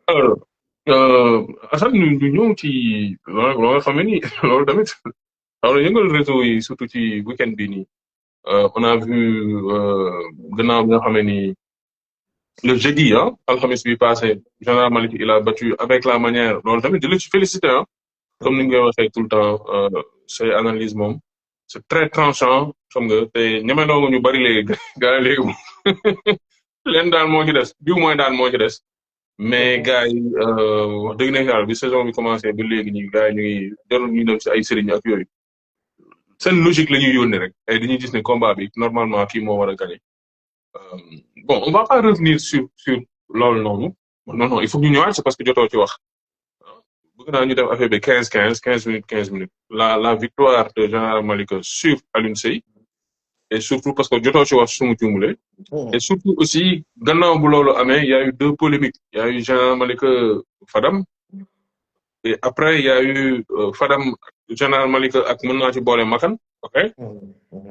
alors Assane ñu ñëw ci loolu nga xam ne nii loolu tamit xaw na yëngal réseau yi surtout ci week-end bi nii on a vu gannaaw bi nga xam ne nii le jeudi alxamis bi passé général Malick il a battu avec la manière loolu tamit di la ci félicité comme ni nga koy waxee tout le temps say analyse moom c'est très tranchant xam nga te ñemeloo nga ñu bari léegi gars yi léegi leen daan moo ci des diw mooy daan moo ci des. mais gars yi wax dëgg neex yàlla bi saison bi commencé ba léegi nii gars yi ñu ngi jarul ñu dem si ay sëriñ ak yooyu seen logique la ñuy yónnee rek et dañuy gis ne combat bi normalement kii moo war a gagné. Euh, bon on va pas revenir sur loolu noonu non non il faut que ñu ñëwaat c'est parce que jotoo ci wax bëgg naa ñu def affaire bi 15 minutes la victoire de Général Malika sur Alioune Seye et surtout parce que jotoo ci wax sumu jumule et surtout aussi gannaaw bu loolu amee il y a eu deux polémiques il y a eu Général Malika Fadam et après il y a eu Fadam Général Malika ak mën naa ci boole Makan ok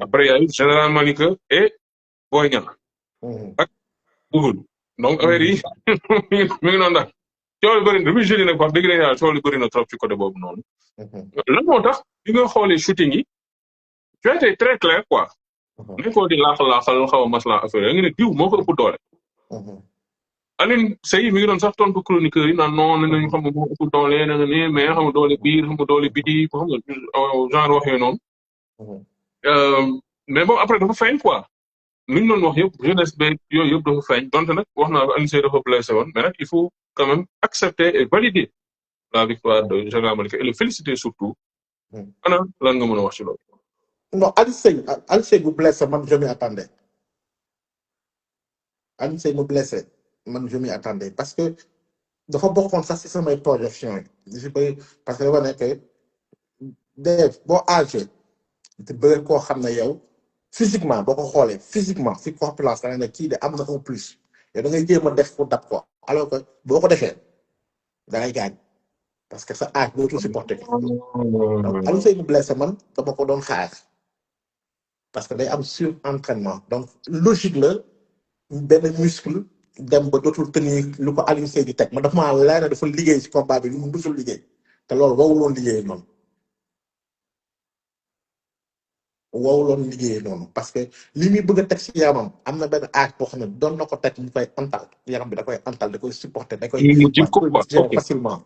après il y a eu Général Malika et Boy Niang ak Bouhoul donc affaire yi mi ngi noonu daal coow li bëri na depuis jeudi nag wax dëgg yàlla coow li bëri na trop ci côté boobu noonu lan moo tax bi nga xoolee shooting yi tu as été très clair quoi nañ ko di laaxal xaw a maslaa affaire yi nga ne diw moo ko ëpp doole Alioune Seye mi ngi doon sax tontu chroniqueur yi naan non nee nañu xam nga moo ëpp doole na nga ne mais xam nga doole biir xam nga doole biti xam nga genre wax yooyu noonu mais bon après dafa feeñ quoi li ñu doon wax yëpp jeunesse beeg yooyu yëpp dafa feeñ donte nag wax naa ko Alioune Seye dafa blessé woon mais nag il faut quand même accepter et valider la victoire de Général Malika et le féliciter surtout ana lan nga mën a wax ci loolu. Non, Alioune Seye bu blessé man je m'y attendais. Alioune Seye mu blessé man je m'y attendais parce que dafa bokkoon sax si samay projection yi je peux parce que dafa nekk def boo âgé te bëgg koo xam ne yow physiquement boo ko xoolee physiquement si corpulence da nga ne kii de am na un plus yow da ngay jéem a def pour dab ko alors que boo ko defee da ngay gaañ parce que sa âge dootul supporter donc Alioune Seye mu blessé man dama ko doon xaar parce que day am sur entraînement donc logique la benn muscle dem ba dootul tenir lu ko Alioune Seye di teg ma dafa maa leer ne dafa liggéey si combat bi lu mu dusul liggéey te loolu wowuloon liggéey noonu wowuloon liggéey noonu parce que li muy bëgg a teg si yaramam am na benn âge boo xam ne doon na ko teg mu koy antal yaram bi da koy antal da koy supporter da koy digérer facilement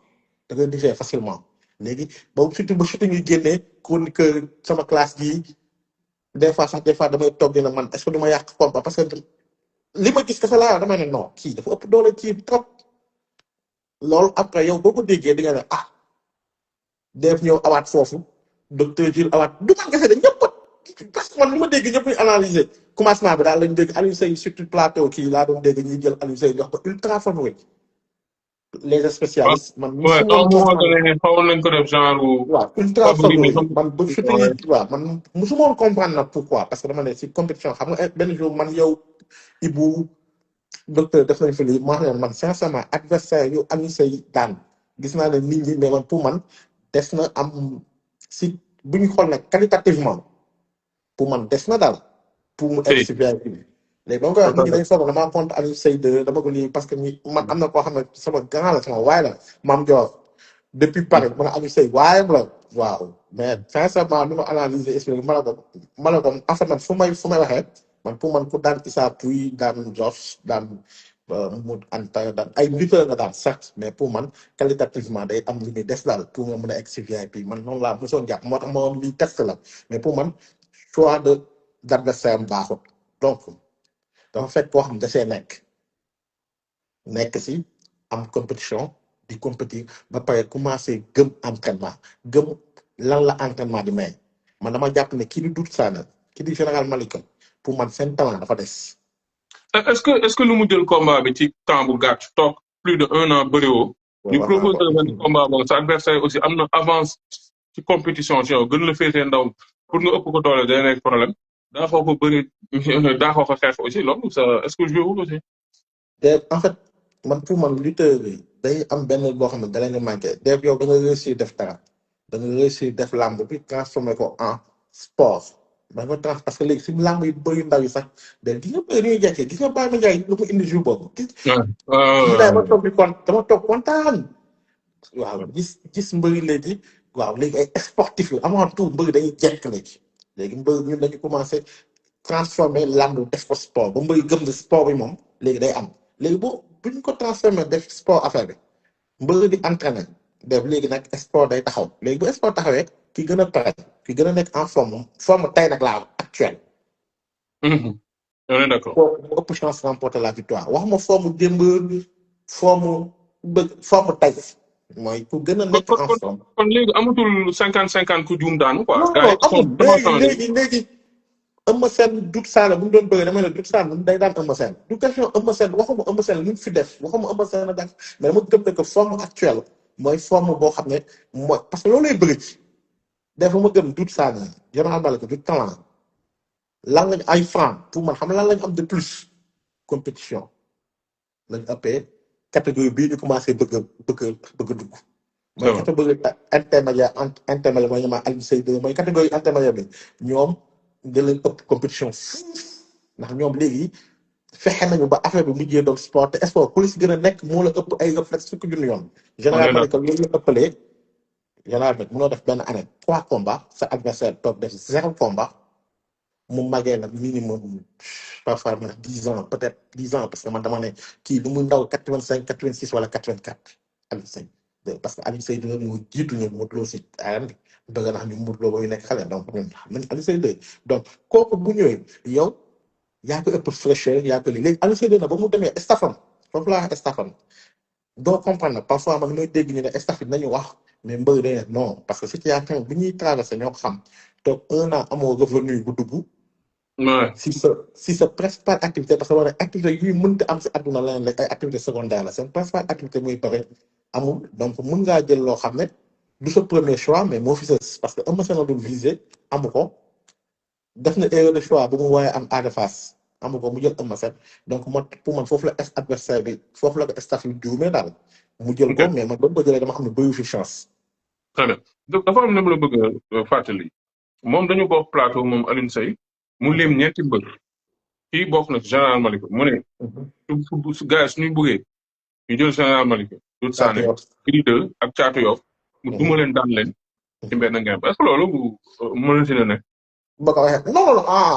da koy digérer facilement léegi boobu surtout ba surtout ñuy génnee chroniqueur sama classe gii des fois damay toog dina man est-ce que du ma yàq combat parce que li ma gis kese laa damay ne non kii dafa ëpp doole kii trop loolu après yow boo ko déggee di nga ne ah def ñëw awaat foofu docteur Gilles awaat du man kese de ñëpp parce que man li ma dégg ñëpp ñu analyser commencement bi daal lañ dégg Alioune Seye surtout plateau kii laa doon dégg ñuy jël Alioune Seye jox ko ultra favori les spécialistes man ouais xawoon nañ ko def genre waaw ultra favori man ba surtout ñi waaw man musuma woon comprendre nag pourquoi parce que dama ne si compétition xam nga benn jour man yow Ibou docteur def nañ fi lii man sincèrement adversaire yu Alioune Seye daan gis naa ne nit ñi mais man pour man des na am si bu ñu xool nag qualitativement pour man des na daal pour mu egg si VIP bi léegi ba nga koy wax nit ñi dañ foog damaa contre Alioune Seye 2 dama ko lii parce que man am na koo xam ne sama grand la sama waay la Mame Dior depuis Paris man Alioune Seye waayam la waaw mais sincèrement ni ma analyser expliqué ma la ko en fait man fu may waxee man pour man ku daan Issa Pouye daan Zoss daan Mout Anta daan ay lutteurs nga daan certes mais pour man qualitativement day am lu muy des daal pour nga mën a egg si VIP man noonu laa mosoon jàpp moo tax ma woon lii test la mais pour man choix d'adversaire baaxut donc dafa fekk koo xam ne dasee nekk si am compétition di compétir ba pare commencé gëm entraînement gëm lan la entraînement di may man dama jàpp ne kii di Doudou Sané kii di Général Malika pour man seen talent dafa des. est-ce que lu mu jël combat bi ci temps bu gàtt toog plus de 1 an bëriwoo. ñu proposé benn combat boobu sa adversaire aussi am na avance ci compétition ci yow gën la féetee ndaw pour nga ëpp ko doole day nekk problème daa xoo ko bëri daa xoo ko xeex aussi loolu ça est-ce que joué wul aussi. en fait man pour man lutteur bi day am benn boo xam ne da leen di manqué def yow da nga réussir def dara da nga réussir def làmb bi transformé ko en sport ba nga trans parce que léegi si làmb yi bëri ndaw yi sax de gis nga bëri ñuy jekkee gis nga Baye Mandiaye lu mu indi jour boobu gis bilaay ma toog di kon dama toog kontaan waaw gis mbëri léegi waaw léegi ay sportif la avant tout mbëri dañuy jekk léegi mbëri ñun dañu commencé transformer làmb def ko sport ba mbëri gëm ne sport bi moom léegi day am léegi bu ñu ko transformer def sport affaire bi mbëri di entraîner def léegi nag sport day taxaw léegi bu sport taxawee ki gën a pare ki gën a nekk en forme tey nag laa actuelle on est d'accord. kooku mu ëpp chance remporter la victoire wax ma forme démb forme tey mooy ku gën a nekk en forme. kon léegi amatul 50-50 ku juum daanu quoi. non non amul léegi Eumeu Sène Doudou Sané bu ñu doon bëgg dama ne Doudou Sané day daan Eumeu Sène du question Eumeu Sène waxuma Eumeu Sène lu mu fi def waxuma Eumeu Sène def mais dama gëm ne que forme actuelle mooy forme boo xam ne mooy parce que loolu lay bëgg ci def ma gëm Doudou Sané Général Malika du talent lan lañ ay franc pour man xam lan lañ am de plus compétition lañ ëppee catégorie bii ñu commencé bëgg dugg. mooy catégorie intermédiaire mooy ñoom Alioune Seye mooy catégorie intermédiaire bi ñoom nga leen ëpp compétition ndax ñoom léegi fexe nañu ba affaire bi mujjee doon sport te sport police gën a nekk moo la ëpp ay réflexe fukki junni yoon. général Malika loolu la ëppalee général Malika mënoo def benn année 3 combats sa adversaire toog def 0 combat mu màggee la minimum parfois ma 10 ans peut-être 10 ans parce que man dama ne kii lu muy ndaw 85 86 wala 84 Alioune Seye parce que Alioune Seye moo jiitu ñu Modou Lo si arène bi bëgg naa ñu Modou Lo ba nekk xale donc ñun xam nañ Alioune Seye donc kooku bu ñëwee yow yaa ko ëpp fraîcheur yaa ko léegi Alioune Seye na ba mu demee staffam foofu laa wax staffam doo comprendre parfois man mooy dégg ñu ne staff nañu wax mais mbëri dañ non parce que situation bi ñuy traversé ñoo xam toog 1 an amoo revenu bu dugg. si sa principale activité parce que loolu activité yu mënta am si àdduna leneen rek ay activité secondaire la seen principale activité muy pare amul donc mën ngaa jël loo xam ne du sa premier choix mais moo fi sës parce que Eumeu Sène du visé amu ko def na erreur de choix bu mu waaye am Ada Fass amu ko mu jël Eumeu Sène donc pour man foofu la adversaire bi foofu la ko staff yi juumee daal mu jël ko mais man ba mu ko jëlee dama xam ne bëyu fi chance. très bien dafa am na mu la bëgg a fàttali moom dañu bokk plateau moom Alioune Seye mu lim ñetti mbër kii bokk na ci général Malika mu ne su gars yi suñuy buggee ñu jël général Malika Doudou Sané Gris 2 ak Thiatou Yoff mu duma leen daan leen ci benn ngeen est-ce que loolu mënati na nekk ba ko waxee non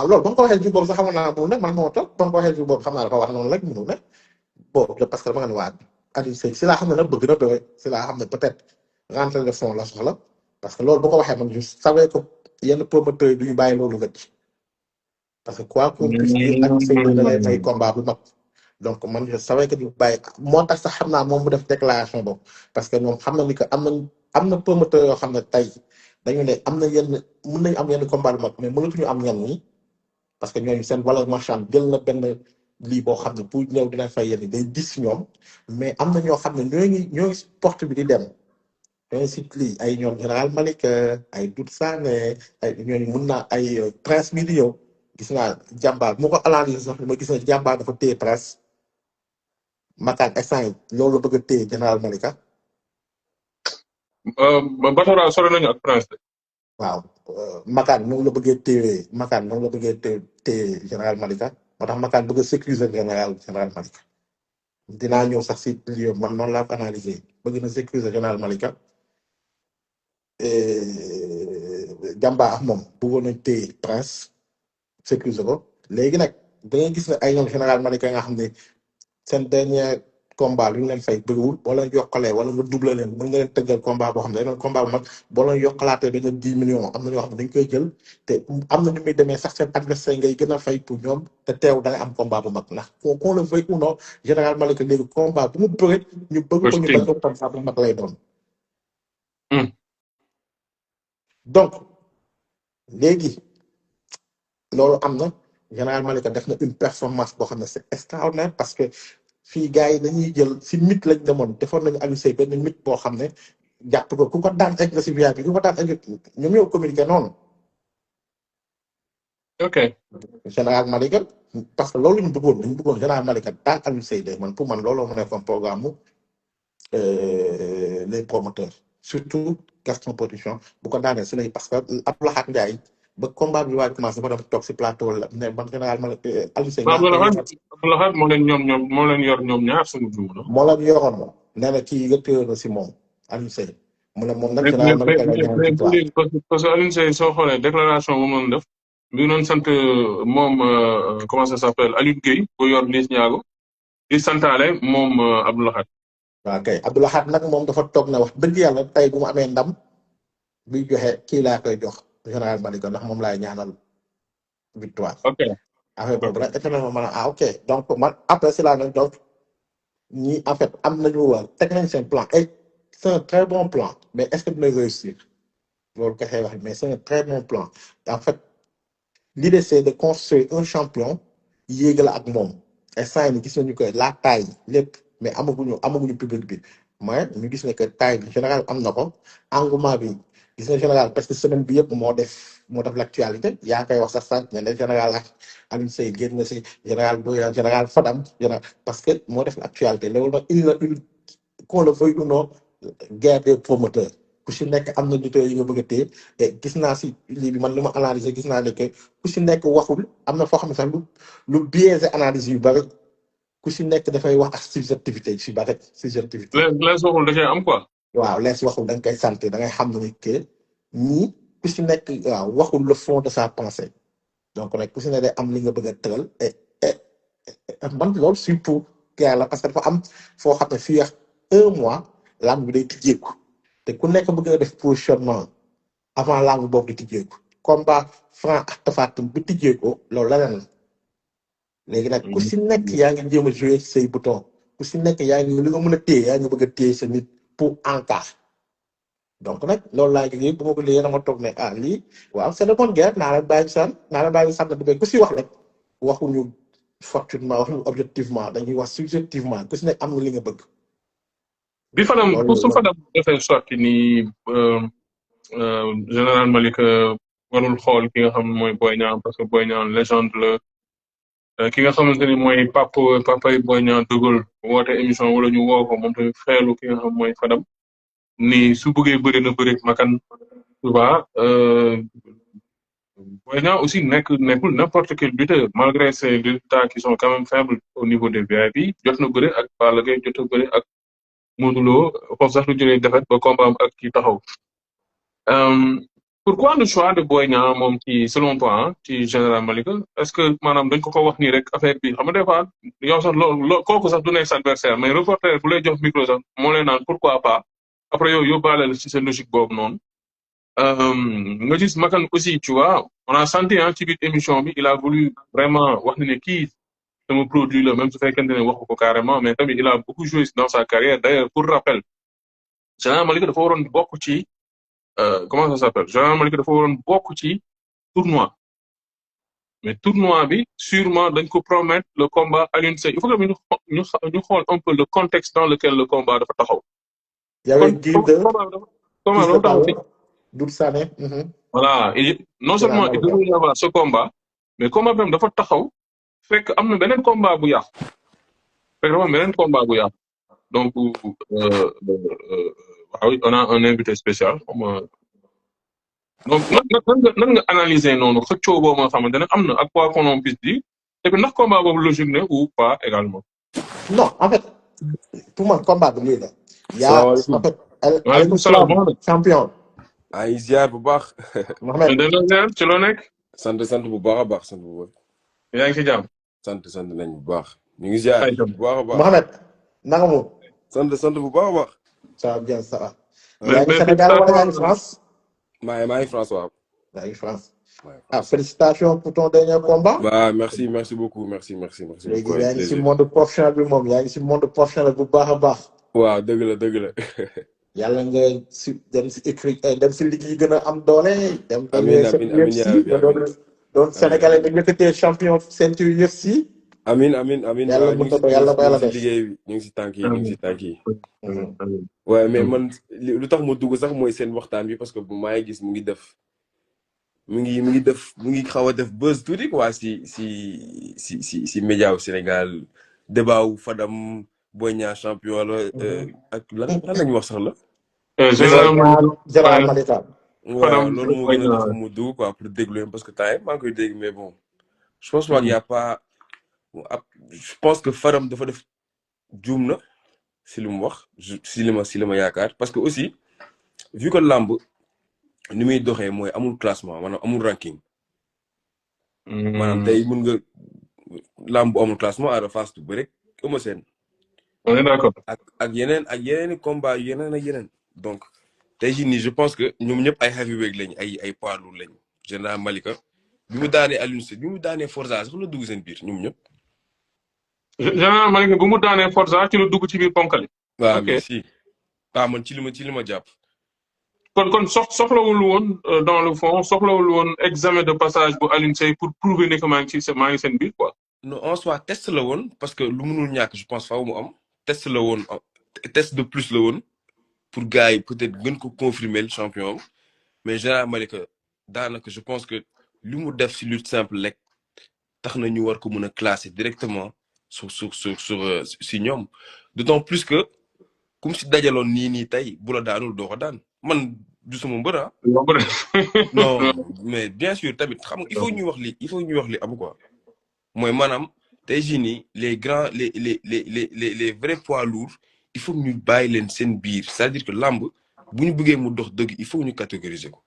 loolu ba nga ko waxee jur boobu sax xam naa mënu ne man moo toog ba nga ko waxee jur boobu xam naa dafa wax noonu rek mënu ne boobu parce que dama nga ne waa Alioune Seye si laa xam ne nag bëgg na bëre si laa xam ne peut-être rentrée de fond la soxla parce que loolu ba ko waxee man je savais que yenn promoteurs yi duñu bàyyi loolu rëcc parce que quoi qu'on puisse dire Alioune Seye da lay may combat bu mag donc man je savais que du bàyyi moo tax sax xam naa moom mu def déclaration boobu parce que ñoom xam na ni que am na promoteur yoo xam ne tey dañu ne am na yenn mën nañu am yenn combat bu mag mais mënatuñu am ñenn ñi parce que ñooñu seen valeur marchande jël na benn lii boo xam ne pour ñëw dina fay yenn day dis ñoom mais am na ñoo xam ne ñoo ngi porte bi di dem ñooñu si lii ay ñoom général Malika ay Doudou Sané ay ñooñu mën naa ay prince mi di ñëw gis naa jàmbaar mu ko analyse sax ma gis na jàmbaar dafa téye prince Makan instant yi loolu bëgg a téye général Malika. Batora sore nañu ak prince de. waaw Makan noonu la bëggee téye général Malika moo tax Makan bëgg a sécuriser général Malika dinaa ñëw sax si lii man noonu laa ko analyser bëgg na sécuriser général Malika jàmbaar ak moom bëggoon nañ téye prince sécuriser ko léegi nag da ngay gis ne ay ñoom général Malika nga xam ne seen dernier combat lu ñu leen fay bëriwul boo leen yokkalee wala nga double leen mën nga leen tëggal combat boo xam ne dañu combat bu mag boo leen yokkalaatee dañu 10 millions am na ñoo xam ne dañ koy jël te am na ñu muy demee sax seen adversaire ngay gën a fay pour ñoom te teew da nga am combat bu mag ndax qu'on le veuille ou non général Malika léegi combat bu mu bëre ñu bëgg ko ñu bañ ko combat bu mag lay doon. donc léegi loolu am na général Malika def na une performance boo xam ne c'est extraordinaire parce que fii gars yi dañuy jël si mythe lañ demoon defoon nañu Alioune Seye benn mythe boo xam ne jàpp ko ku ko daan egg si VIP bi ku ko daan egg ñoom ñoo communiqué noonu. ok général Malika parce que loolu ñu bëggoon général Malika daan Alioune Seye de man pour man looloo mu nekkoon programme les promoteurs surtout Gaston Production bu ko daanee si lay parce que Abdoulaye Ndiaye ba combat bi waaj commencé dafa dem toog si plateau la ne man général ma Aliou Seye waaw maa koy waxal Abdou Lahad moo leen moo leen yor ñoom ñaar suñu juum la. moo leen yoroon ma nee na kii rëkkëyoon na si moom Aliou Seye mu ne moom nag mais général ma la ñaan victoire parce que Alioune Seye soo xoolee déclaration bu mu doon def bi noonu sant moom comment ça s'appelle Aliou Gueye bu yor Liss Ndiago di santaale moom Abdou Lahad. waaw kay Abdou Lahad nag moom dafa toog ne wax dëgg yàlla tey bu mu amee ndam bi joxe kii laa koy jox général Malika ndax moom laay ñaanal victoire. ok affaire boobu nag étonnamment ma ne ah ok donc man après c'est la nag donc ñi en fait am nañu war teg nañ seen plan et c'est un très bon plan mais est-ce que dina réussir loolu kese wax mais c'est un très bon plan en fait l'idée c'est de construire un champion yéegal ak moom et saa yi gis nañu que la taille lépp mais amaguñu public bi mais ñu gis ne que taille bi général am na ko engouement bi gis nga général parce que semaine bi yëpp moo def l'actualité yaa koy wax sax sànq ne général ak Alioune Seye génn na si général Fadam parce que moo def l'actualité loolu nag il qu'on le veuille ou non guerre des promoteurs ku si nekk am na lutteurs yi nga bëgg a téye et gis naa si lii bi man lu ma analyser gis naa ne que ku si nekk waxul am na foo xam ne sax lu biaisé analyse yu bari ku si nekk dafay wax ak subjectivité si bari subjectivité. lees waxul da cee am quoi. waaw lees waxul da nga koy sant da ngay xam ne que ñii ku si nekk waaw waxul le fond de sa pensée donc nag ku si nekk day am li nga bëgg a tëral et man loolu surtout gars la parce que dafa am foo xam ne fii ak 1 mois lamb bi day tijjeeku te ku nekk bëgg a def positionnement avant lamb boobu di tijjeeku combat Franc ak Tapha Tine bu tijjeekoo loolu leneen la léegi nag ku si nekk yaa ngi jéem a jouer say bouton ku si nekk yaa ngi li nga mën a téye yaa ngi bëgg a téye sa nit pour en cas donc nag loolu laa ngi bu ma ko léegi dama toog ne ah lii waaw c'est de bonne guerre naa la bàyyi sant du ku si wax rek waxuñu fortuitement waxuñu objectivement dañuy wax subjectivement ku si nekk am na li nga bëgg. bi Fadam pour su Fadam defee sorti ni général Malika warul xool ki nga xam mooy Boy Niang parce que Boy Niang légende la ki nga xamante ni mooy papay Boy Niang dugal woote émission wala ñu woo ko moom tamit feelu ki nga xam mooy Fadam ni su bëggee bëri na bëri makan tu vois Boy Niang aussi nekkul n'importe quel lutteur malgré ses résultats qui sont quand même faibles au niveau des VIP jot na bëri ak Balla Gaye jot na bëri ak Modou Lo foofu sax lu jëlee defet ba combat am ak kii taxaw pourquoi le choix de Boy Niang moom ci selon toi ci général Malika est-ce que maanaam dañ ko wax nii rek affaire bi xam nga des fois yow sax loolu kooku sax du nekk sa adversaire mais reporter bu lay jox micro sax moo lay naan pourquoi pas après yow yóbbaale la ci seen logique boobu noonu nga gis Makan aussi tu vois on a senti ci biir émission bi il a voulu vraiment wax ne kii sama produit la même su fekkente ne waxu ko carrément mais tamit il a beaucoup joué dans sa carrière d'ailleurs pour rappel général Malika dafa waroon bokk ci comment ça s'appelle général Malika dafa waroon bokk ci tournoi mais tournoi bi sûrement dañ ko promettre le combat Alioune Seye il faut que ñu xool un peu le contexte dans lequel le combat dafa taxaw. combat dafa taxaw fi Doudou Sané. voilà non seulement il devait y avoir ce combat mais combat bi dafa taxaw fekk am na beneen combat bu yàqu donc on a un invité spécial donc nan nga analyser noonu xëccoo boobu nga xamante ne am na ak quoi qu'on puisse dire et puis ndax combat boobu logique ne ou pas également. non en fait pour moi combat bi lii la. yaa en fait. waaleykum salaam Mohamed champion. ay ziar bu baax. Mohamed ziar ci loo nekk. sant bu baax a baax sant bu baax. yaa ngi ci jàmm. sant nañ bu baax. ñu ngi ziar bu baax a baax. Mohamed naka mu. sant bu baax a baax. ça va bien ça va. yaa ngi Sénégal wala yaa ngi France. maa ngi France waaw. yaa ngi France. félicitations pour ton dernier combat. merci beaucoup merci. léegi yaa ngi si monde professionnel bi moom yaa ngi si monde professionnel bu baax a baax. waaw dëgg la. yàlla nga dem si écrit dem si ligue yi gën a am doole. amiin doon Sénégalais nga yëkkatee champion ceinture UFC. amiin yàlla mën na ko yàlla def liggéey bi ñu ngi si tànk yi waaye mais man lu tax ma dugg sax mooy seen waxtaan bi parce que bu maa ngi gis mu ngi xaw a def buzz tuuti quoi si média wu Sénégal débat wu Fadam Boy Niang champion la ak lan lañu wax sax la. général Malika. waaw Fadam loolu moo Boy gën a def Niang. mu dugg quoi pour déglu leen parce que temps yii maa ngi koy dégg mais bon je pense pas qu'il y a pas je pense que Fadam dafa def juum na si lu mu wax si li ma yaakaar parce que aussi vu que làmb ni muy doxee mooy amul classement maanaam amul ranking maanaam tey mun nga làmb bu amul classement Ada Fass du bëre Eumeu Sène On est d'accord. ak yeneen combat yeneen ak yeneen donc tey jii nii je pense que ñoom ñëpp ay heavyweight lañ ay poids lourd lañ Général Malika bi mu daanee Alioune Sèye bi mu daanee Forza sax la dugg seen biir ñoom ñëpp. Général Malika bu mu daanee Forza ci la dugg ci biir ponkali. waaw ok mais si man ci li ma jàpp. kon soxlawul woon dans le fond soxlawul woon examen de passage bu Alioune Sèye pour prouver ne que maa ngi seen biir quoi. non en soi test la woon parce que lu mënul ñàkk je pense faaw mu am test la woon test de plus la woon pour gars yi peut-être gën ko confirmer le champion mais Général Malika daanaka je pense que li mu def si lutte simple rek tax na ñu war ko mën a classer directement sur si ñoom d'autant plus que comme si dajaloon nii tey bu la daanul doo ko daan man du sama mbër ah. non mais bien sûr tamit xam nga il faut ñuy wax li am quoi mooy maanaam tey jii nii les grands les vrais poids lourds il faut ñu bàyyi leen seen biir c'est-à-dire que làmb bu ñu bëggee mu dox dëgg il faut ñu catégoriser ko.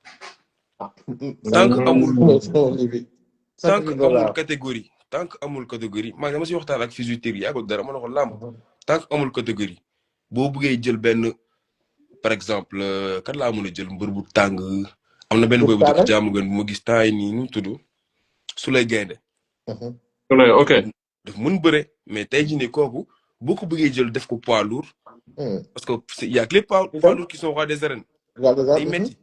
tant que amul catégorie maa dama si waxtaan ak physiothérapie yàggul dara ma ne ko làmb tant que amul catégorie boo bëggee jël benn par exemple kan laa mën a jël mbër bu tàng am na benn boy bu dëkk jaamu gën bu ma gis temps yi nii nu mu tudd Souley Gaynde. ok daf mën bëre mais tey jii nii kooku boo ko bëggee jël def ko poids lourd. parce que y a que les poids lourds qui sont rois des arènes. day metti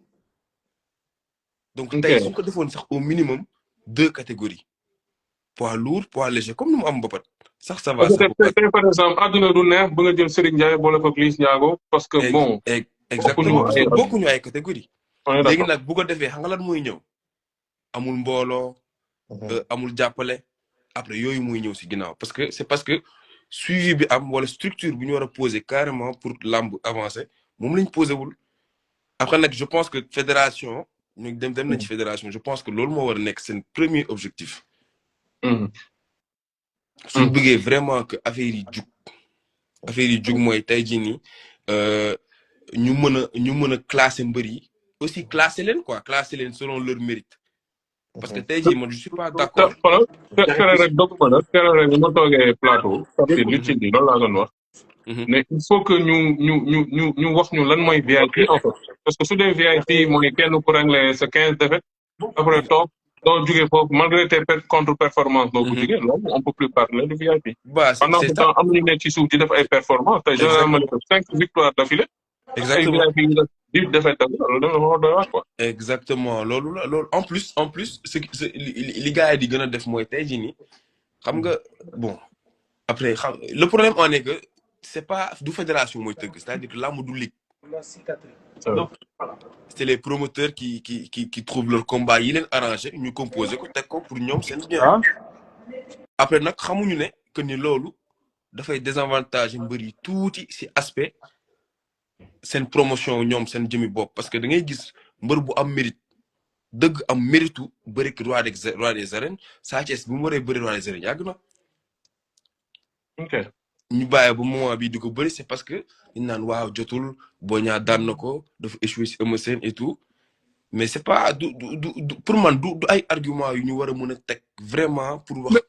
donc tey suñ ko defoon sax au minimum 2 catégories poids lourd poids léger comme ni mu am mbapat sax ça va. tey par exemple àdduna du neex ba nga jël Serigne Ndiaye boole ko Liss Ndiago parce que bon. exactement bokkuñu ay catégories. léegi nag bu ko defee xam nga lan mooy ñëw amul mbooloo. amul jàppale après yooyu muy ñëw si ginnaaw parce que suivi bi am wala structure bu ñu war a poser carrément pour lamb avancer moom lañ posé wul après nag je pense que fédération ñu dem nañ ci fédération je pense que loolu moo war a nekk seen premier objectif. suñ bëggee vraiment que affaire yi jug mooy tey jii nii ñu mën a classer mbër yi aussi classer leen quoi classer leen selon leur mérite. parce que tey jii man je suis pas d'accord. kere rek doguma la kere rek ñu ma toogee plateau. parce que lu ci di loolu laa doon wax. mais il faut que ñu wax ñu lan mooy VIP en fait. parce que su dee VIP mooy kenn ku régler sa 15 défaites. après toog doo jugee foofu malgré tes contre performance doo ko jugee loolu on peut plus parler de VIP. pendant ce temps am ñu nekk ci suuf di def ay performance tey généralement 5 victoires d'affilée. exactement exactement loolu en plus li gars yi di gën a def mooy tey jii nii xam nga bon après le problème en est que c'est pas du fédération mooy tëgg c'est-à-dire que làmb du ligue. c'est les promoteurs qui trouvent leur combat yi leen arrangé ñu composé ko teg ko pour ñoom seen bien. après nag xamuñu ne que ni loolu dafay désavantage mbër yi tuuti si aspect. seen promotion ñoom seen jëmi bopp parce que da ngay gis mbër bu am mérite dëgg am méritu bëri roi des arènes Sa Thiès bu mu waree bëri roi des arènes yàgg na. ok ñu bàyyi ba moment bi di ko bëri c'est parce que ñu naan waaw jotul Boy Niang daan na ko dafa échoué si Eumeu Sène et tout mais c'est pas du pour man du ay argument yu ñu war a mën a teg vraiment pour wax.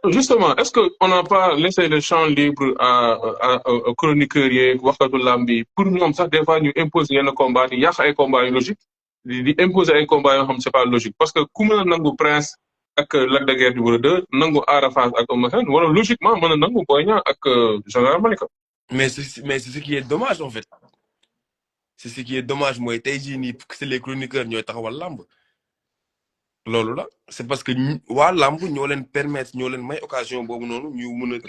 justement est-ce que on n'a pas laissé le champ libre à chroniqueurs yeeg waxkatu làmb bi pour ñoom sax des fois ñu imposer yenn combat di yàq ay combat yu logique di imposer ay combat yoo xam c'est pas logique parce que ku mën a nangu Prince ak Lac de Guiers numéro 2 nangu Ada Fass ak Eumeu Sène wala logiquement mën a nangu Boy Niang ak Général Malika. mais c'est ce qui est dommage en fait. c'est ce qui est dommage mooy tey jii nii c'est les chroniqueurs ñooy taxawal làmb loolu la c'est parce que waa làmb ñoo leen permettre ñoo leen may occasion boobu noonu ñu mën a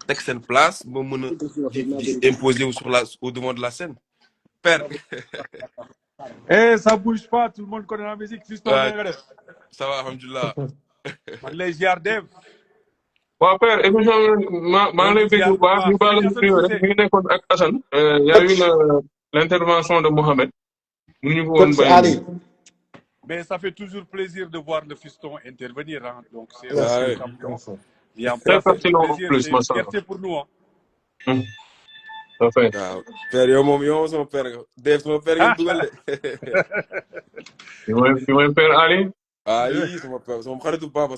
teg seen place ba mën a di imposer wu au devant de la scène. Père. Ça bouge pas tout le monde connaît la musique. Juste ça va alhamdulilah. man lay ziar Dev. waaw Père émission maa ngi lay dégg bu baax ñu baal ñu nekkoon ak Assane. y a eu l'intervention de Mohamed. mënuñu ko woon Mais ça fait toujours plaisir de voir le fiston intervenir. Hein. Donc, c'est Merci. un Ouais. champion. Merci. Il est en Très place, c'est un pertinent en plaisir, plus, c'est une Massa. fierté pour nous. Hein. Parfait. waaw père yow moom sama père nga Dave sama père ngeen dugal de. Tu vois, Père Ali? Ayi sama papa sama xaritu papa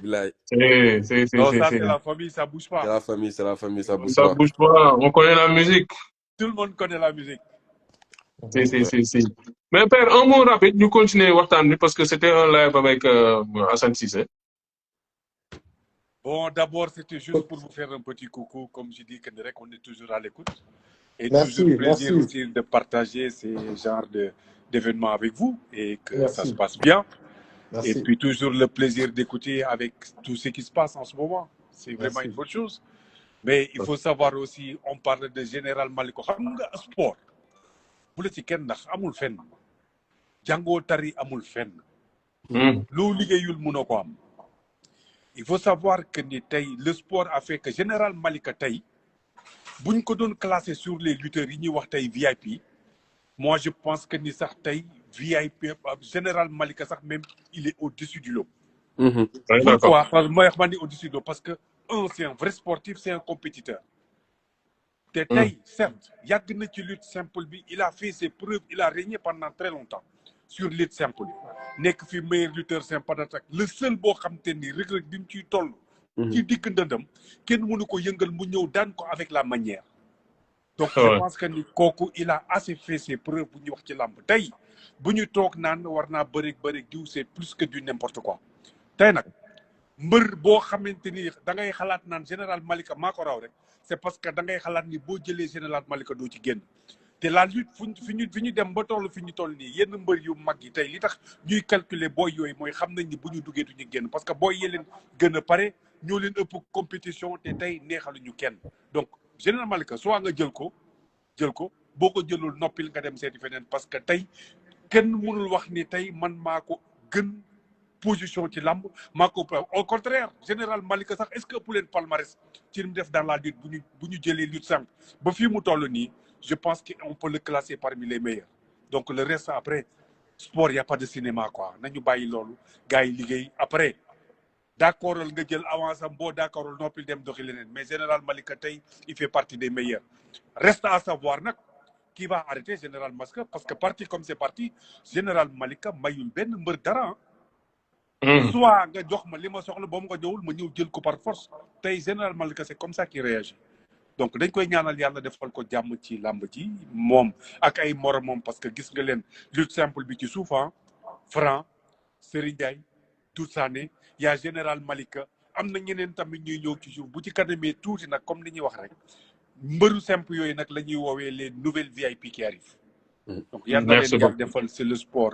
bilaay. Non, ça, C'est. c'est la famille, ça bouge C'est pas. la famille, ça bouge Ça pas. bouge pas, on connaît la musique. Tout le monde connaît la musique. Si. Mais Père, un mot rapide, nous continuons waxtaan parce que c'était un live avec Hassan Cissé. Bon, d'abord, c'était juste pour vous faire un petit coucou. Comme je dis, on est toujours à l'écoute. Et Merci, toujours plaisir merci. aussi de partager ces genres d'événements avec vous et que Merci. ça se passe bien. Merci. Et puis toujours le plaisir d'écouter avec tout ce qui se passe en ce moment. C'est vraiment Merci. une bonne chose. Mais il faut savoir aussi, on parle de Général Maliko. Xam nga sport. Bu la ci kenn ndax amul fenn. Jàngoo tari amul fenn. Loo liggéeyul mënoo ko am. Il faut savoir que ni tey le sport a fait que Général Malika tey buñ ko doon classé sur les lutteurs yi ñuy wax tey VIP. Moi je pense que ni sax tey VIP Général Malika sax même il est au-dessus du lot. Pourquoi? Parce que moi je dis au-dessus du lot parce que c'est un vrai sportif, c'est un compétiteur. Te tey certes yàgg na ci lutte simple bi, il a fait ses preuves, il a régné pendant très longtemps sur lutte simple bi. Nekk fi meilleur lutteur simple d'attaque. Le seul boo xam te ni Reug Reug bi mu ciy toll. ci digg ndëndam kenn mënu ko yëngal mu ñëw daan ko avec la manière. Donc je pense que ni kooku il a assez fait ses preuves bu ñu wax ci làmb tey bu ñu toog naan war naa bëri diw c'est plus que du n'importe quoi. Tey nag mbër boo xamante ni da ngay xalaat naan Général Malika maa ko raw rek c'est parce que da ngay xalaat ni boo jëlee Général Malika doo ci génn. te la lutte fi ñu dem ba toll fi ñu toll nii yenn mbër yu mag yi tey li tax ñuy calculer booy yooyu mooy xam nañ ni bu ñu duggee du ñu génn parce que booy yee leen gën a pare ñoo leen ëpp compétition te tey neexaluñu kenn. Donc Général Malika soit nga jël ko boo ko jëlul noppil nga dem seeti feneen parce que tey kenn mënul wax ni tey man maa ko gën position ci làmb maa ko au contraire Général Malika sax est-ce que ëpp leen palmarès ci li mu def dans la lutte bu ñu jëlee lutte simple ba fii mu toll nii. Je pense qu'on peut le classer parmi les meilleurs. Donc le reste après, sport, il n'y a pas de cinéma quoi. Nañu bàyyi loolu gars yi liggéey après d'accord nga jël avance am boo d'accord noppil dem doxi leneen mais Général Malika tey il fait partie des meilleurs. Reste à savoir nag qui va arrêter Général Malika parce que parti comme c'est parti Général Malika mayul benn mbër dara. Soit nga jox ma li ma soxla ba mu ko ñëwul ma ñëw jël ko par force tey Général Malika c'est comme ça qu'il réagit. Donc dañ koy ñaanal yàlla defal ko jàmm ci làmb ji moom ak ay moromam parce que gis nga leen lutte simple bi ci suuf Franc Serigne Ndiaye Doudou Sané yaa Général Malika am na ñeneen tamit ñuy ñëw ci suuf bu ci kanamee tuuti nag comme li ñuy wax rek mbëru simple yooyu nag la ñuy woowee les nouvelles VIP qui arrivent. Donc yàlla na leen yàlla defal c'est le sport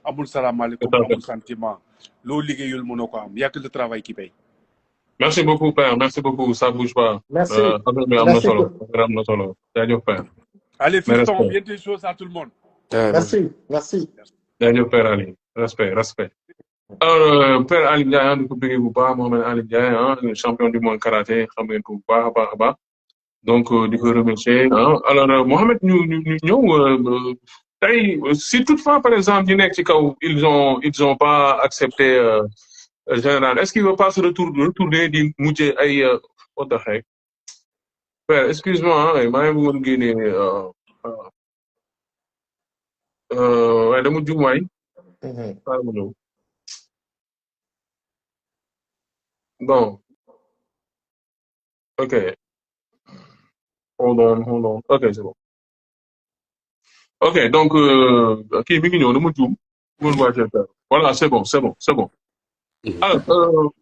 amul salaamaaleykum amul sentiment loo liggéeyul mënoo ko am y'a que le travail qui paye. Merci beaucoup, Père. Merci beaucoup. Ça bouge pas. Merci. Allez, fiston, bien des choses à tout le monde. Merci. D'ailleurs, Père Ali. Respect. Alors, Père Ali Ndiaye, nous coupons bu baax Mohamed Ali Ndiaye, champion du monde karaté, xam ngeen ko bu baax. Donc, di ko remercier. Alors, Mohamed, ñu ñëw tey si toutefois, par exemple, ñu nekk ci kaw, ils ont pas accepté Général, est-ce qu'il ne veut pas se retourner di mujjee ay what the heck? Père, excuse-moi, maa ngi bëggoon génne waaye dama jum waay. Bon. Ok. Hold on. Ok, c'est bon. Ok, donc kii mi ngi ñëw dama jum. Voilà, c'est bon. Alors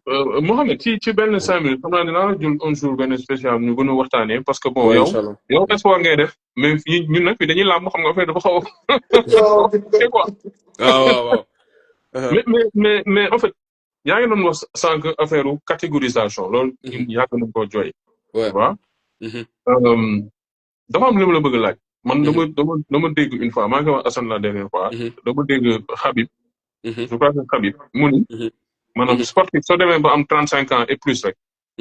Mohamed ci benn 5 minutes xam naa dinaa la jël un jour benn spécial ñu gën a waxtaanee parce que bon yow espoir ngay def mais ñun nag fi dañuy làmb xam nga affaire dafa xaw a c'est quoi waaw mais en fait yaa ngi doon wax sànq affaire catégorisation loolu yàgg nañ koo jooy tu vois dafa am li ma la bëgg a laaj man dama dégg une fois maa ngi wax Assane la dernière fois dama dégg Khabib je crois que Khabib mu ni maanaam sportif soo demee ba am 35 ans et plus rek.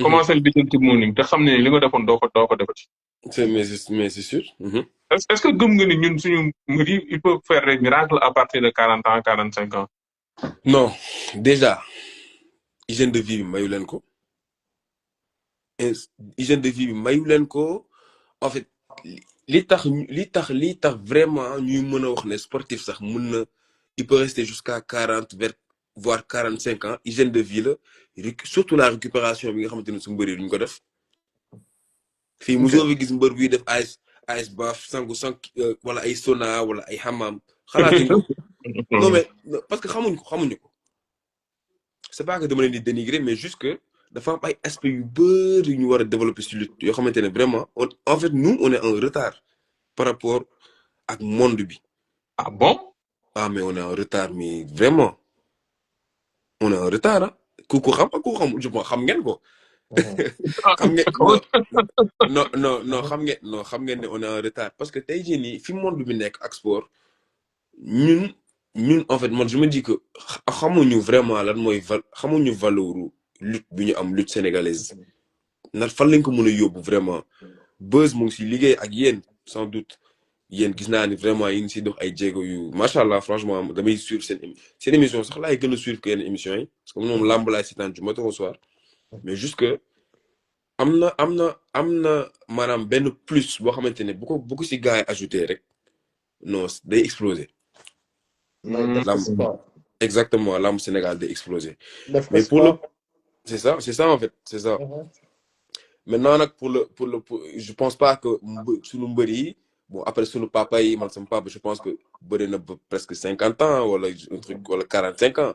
commencé di jël ci morning te xam ne li nga defoon doo ko defati. mais c'est sûr. est-ce que gëm nga ni ñun suñu mbir yi ils peuvent faire des miracles à partir de 40 ans 45 ans. non déjà hygiène de vie bi mayu leen ko hygiène de vie bi mayu leen ko en fait li tax vraiment ñuy mën a wax ne sportif sax mën na il peut rester jusqu'à 40 voire 45 ans hygiène de vie la surtout la récupération bi nga xamante ne su mbër yi duñ ko def fii mosoo fi gis mbër buy def ice bath sangu wala ay sauna wala ay hammam xalaatuñ ko non mais parce que xamuñu ko c'est pas que dama leen di dénigrer mais juste que dafa am ay aspects yu bëri yu ñu war a développer sur lutte yoo xamante ne vraiment en fait nous on est en retard par rapport ak monde bi. Ah bon? Ah mais on est en retard mais vraiment on est en retard ah ku xam ak ku xamul je pense xam ngeen ko. xam ngeen non xam ngeen ne on est en retard parce que tey jii nii fi monde bi nekk ak sport ñun en fait man je me dis que xamuñu vraiment lan mooy xamuñu valeuru lutte bi ñu am lutte sénégalaise ndax fan lañ ko mën a yóbbu vraiment Buzz mu ngi si liggéey ak yéen sans doute yéen gis naa ni vraiment yi ngi si dox ay jéego yu macha allah franchement damay suivre seen émission sax laay gën a suivre que yenn émission yi parce que moom lamb laay seetaan du matin au soir mais juste que am na maanaam benn plus boo xamante ne bu ko si gars yi ajouté rek non day exploser. Exactement lamb Sénégal day exploser. Mais pour le c'est ça en fait c'est ça. Maintenant nag pour je pense pas que sunu mbër yi bon après sunu papa yi man sama papa je pense que bëri na presque 50 ans wala un truc wala 45 ans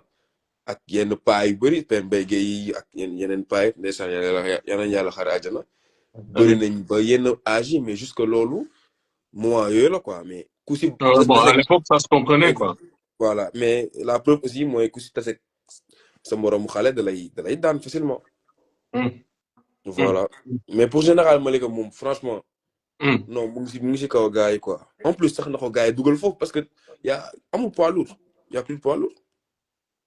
ak yenn paa yu bëri Père Mbaye Guèye yi ak yeneen paa yi ndeysaan yàlla xare àjjana bëri nañ ba yenn âge yi mais jusque loolu moment yooyu la quoi mais ku si bon à l'époque ça se comprenait quoi. Voilà mais la preuve aussi mooy ku si tase sa moromu xale da lay daan facilement. Voilà mais pour Général Malika moom franchement. non mu ngi si kaw gars yi quoi en plus sax na ko gars yi dugal foofu parce que amul poids lourd y a plus de poids lourd.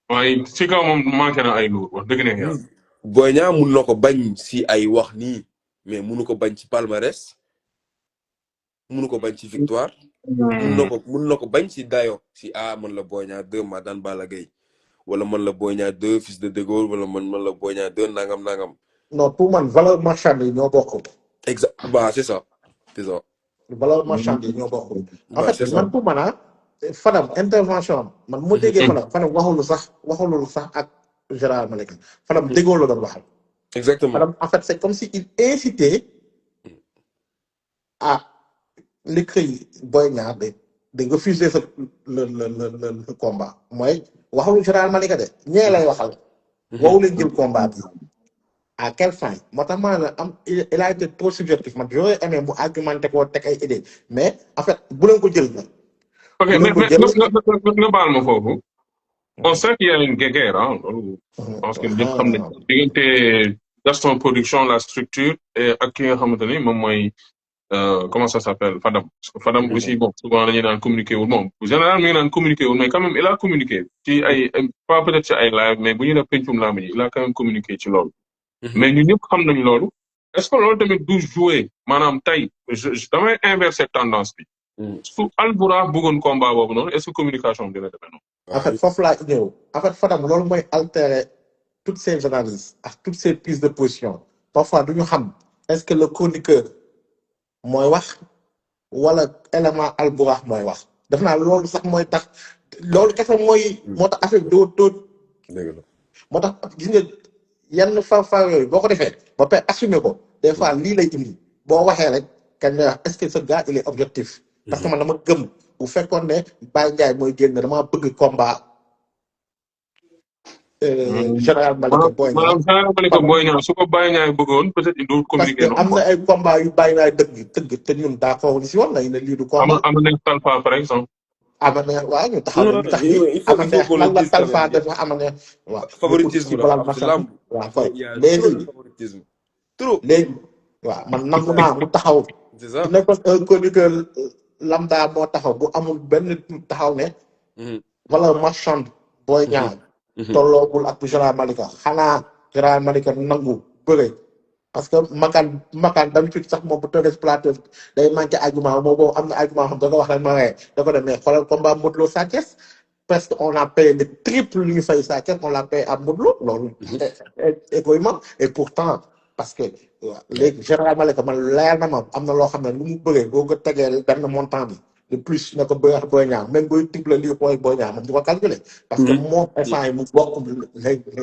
waaye si kaw moom manqué na ay lourd wax dëgg ne yàlla. Boy Niang mun na ko bañ si ay wax nii mais munu ko bañ ci palmarès munu ko bañ ci victoire. mun na ko bañ si dayo si man la Boy Niang 2 ma daan Balla Gaye wala man la Boy Niang 2 fils de Gaulle wala man la Boy Niang 2 nangam. non pour man valeur marchande yi ñoo bokk. exact c'est ça. valeur marchande yi ñoo bokk. en fait man pour man Fadam intervention man mu déggee Fadam waxulu sax ak Général Malika Fadam déggoo la doon waxal. exactement Fadam en fait c'est comme si il incitait à l'écrit Boy Niang de refuser le combat mooy waxulu Général Malika de ñee lay waxal. waxu leen jël combat bi. à quelle fin moo tax ma ne il a été trop subjectif man j'aurais aimé mu argumenté ko teg ay idée mais en fait bu leen ko jël na. ok mais nga baal ma foofu. on sait qu'il y a une guerre loolu. je pense que ñëpp xam nañ diggante Gaston Production la structure et ak ki nga xamante ni moom mooy comment ça s'appelle Fadam aussi bon souvent dañuy naan communiqué wul moom général mi ngi naan communiqué wul mais quand même il a communiqué ci ay pas peut-être ci ay live mais bu ñu def pencum laa il a quand même communiqué ci loolu. mais ñun ñëpp xam nañ loolu est-ce que loolu tamit du jouer maanaam tey damay inverser tendance bi. su Albourakh bëggoon combat boobu noonu est-ce que communication dina demee noonu. en fait foofu laa ñëw en fait Fadam loolu mooy altérer toutes ces analyses ak toutes ces prises de position parfois du ñu xam est-ce que le chroniqueur mooy wax wala élément Albourakh mooy wax def naa loolu sax mooy tax loolu kese mooy. moo tax affaire doo. moo tax gis nga. yenn fa yooyu boo ko defee ba pare assumer ko des fois lii lay indi boo waxee rek kañ la est-ce que ce gars il est objectif. parce que man dama gëm bu fekkoon ne Baye Ndiaye mooy génn dama bëgg combat. Général Malika Boy Niang maanaam Général Malika Boy Niang su ko Baye Ndiaye bëggoon peut-être il doit communiquer. parce que am na ay combat yu Baye Ndiaye tëgg te ñun d'accord ni si woon nañ ne lii du combat. am nañ Talfa par exemple. waaw ñu taxaw ñu tax yi lan la Talfa dafa waaw favoritisme la am ci lamb waaw koy léegi waaw man nangu naa mu taxaw c'est ça nekkoon un chroniqueur lambda moo taxaw bu amul benn taxaw ne valeur marchande Boy Niang tolloogul ak bu Général Malika xanaa Général Malika nangu bëre parce que makaan d'habitude sax moom bu toogee si plateau day manqué argument boobu am na argument xam da ko wax rek ma ree da ko dem mais xoolal combat Modou Lo Sa Thiès presque on a payé le triple lu ñu fay Sa Thiès on l'a payé à Modou Lo loolu égoïsement et pourtant parce que léegi généralement léegi man leer na ma am na loo xam ne lu mu bëree boo ko tegee benn montant bi de plus ne ko bëri booy ñaar même booy triple lii booy ñaar moom du ko calculer parce que moom instant yi mu bokk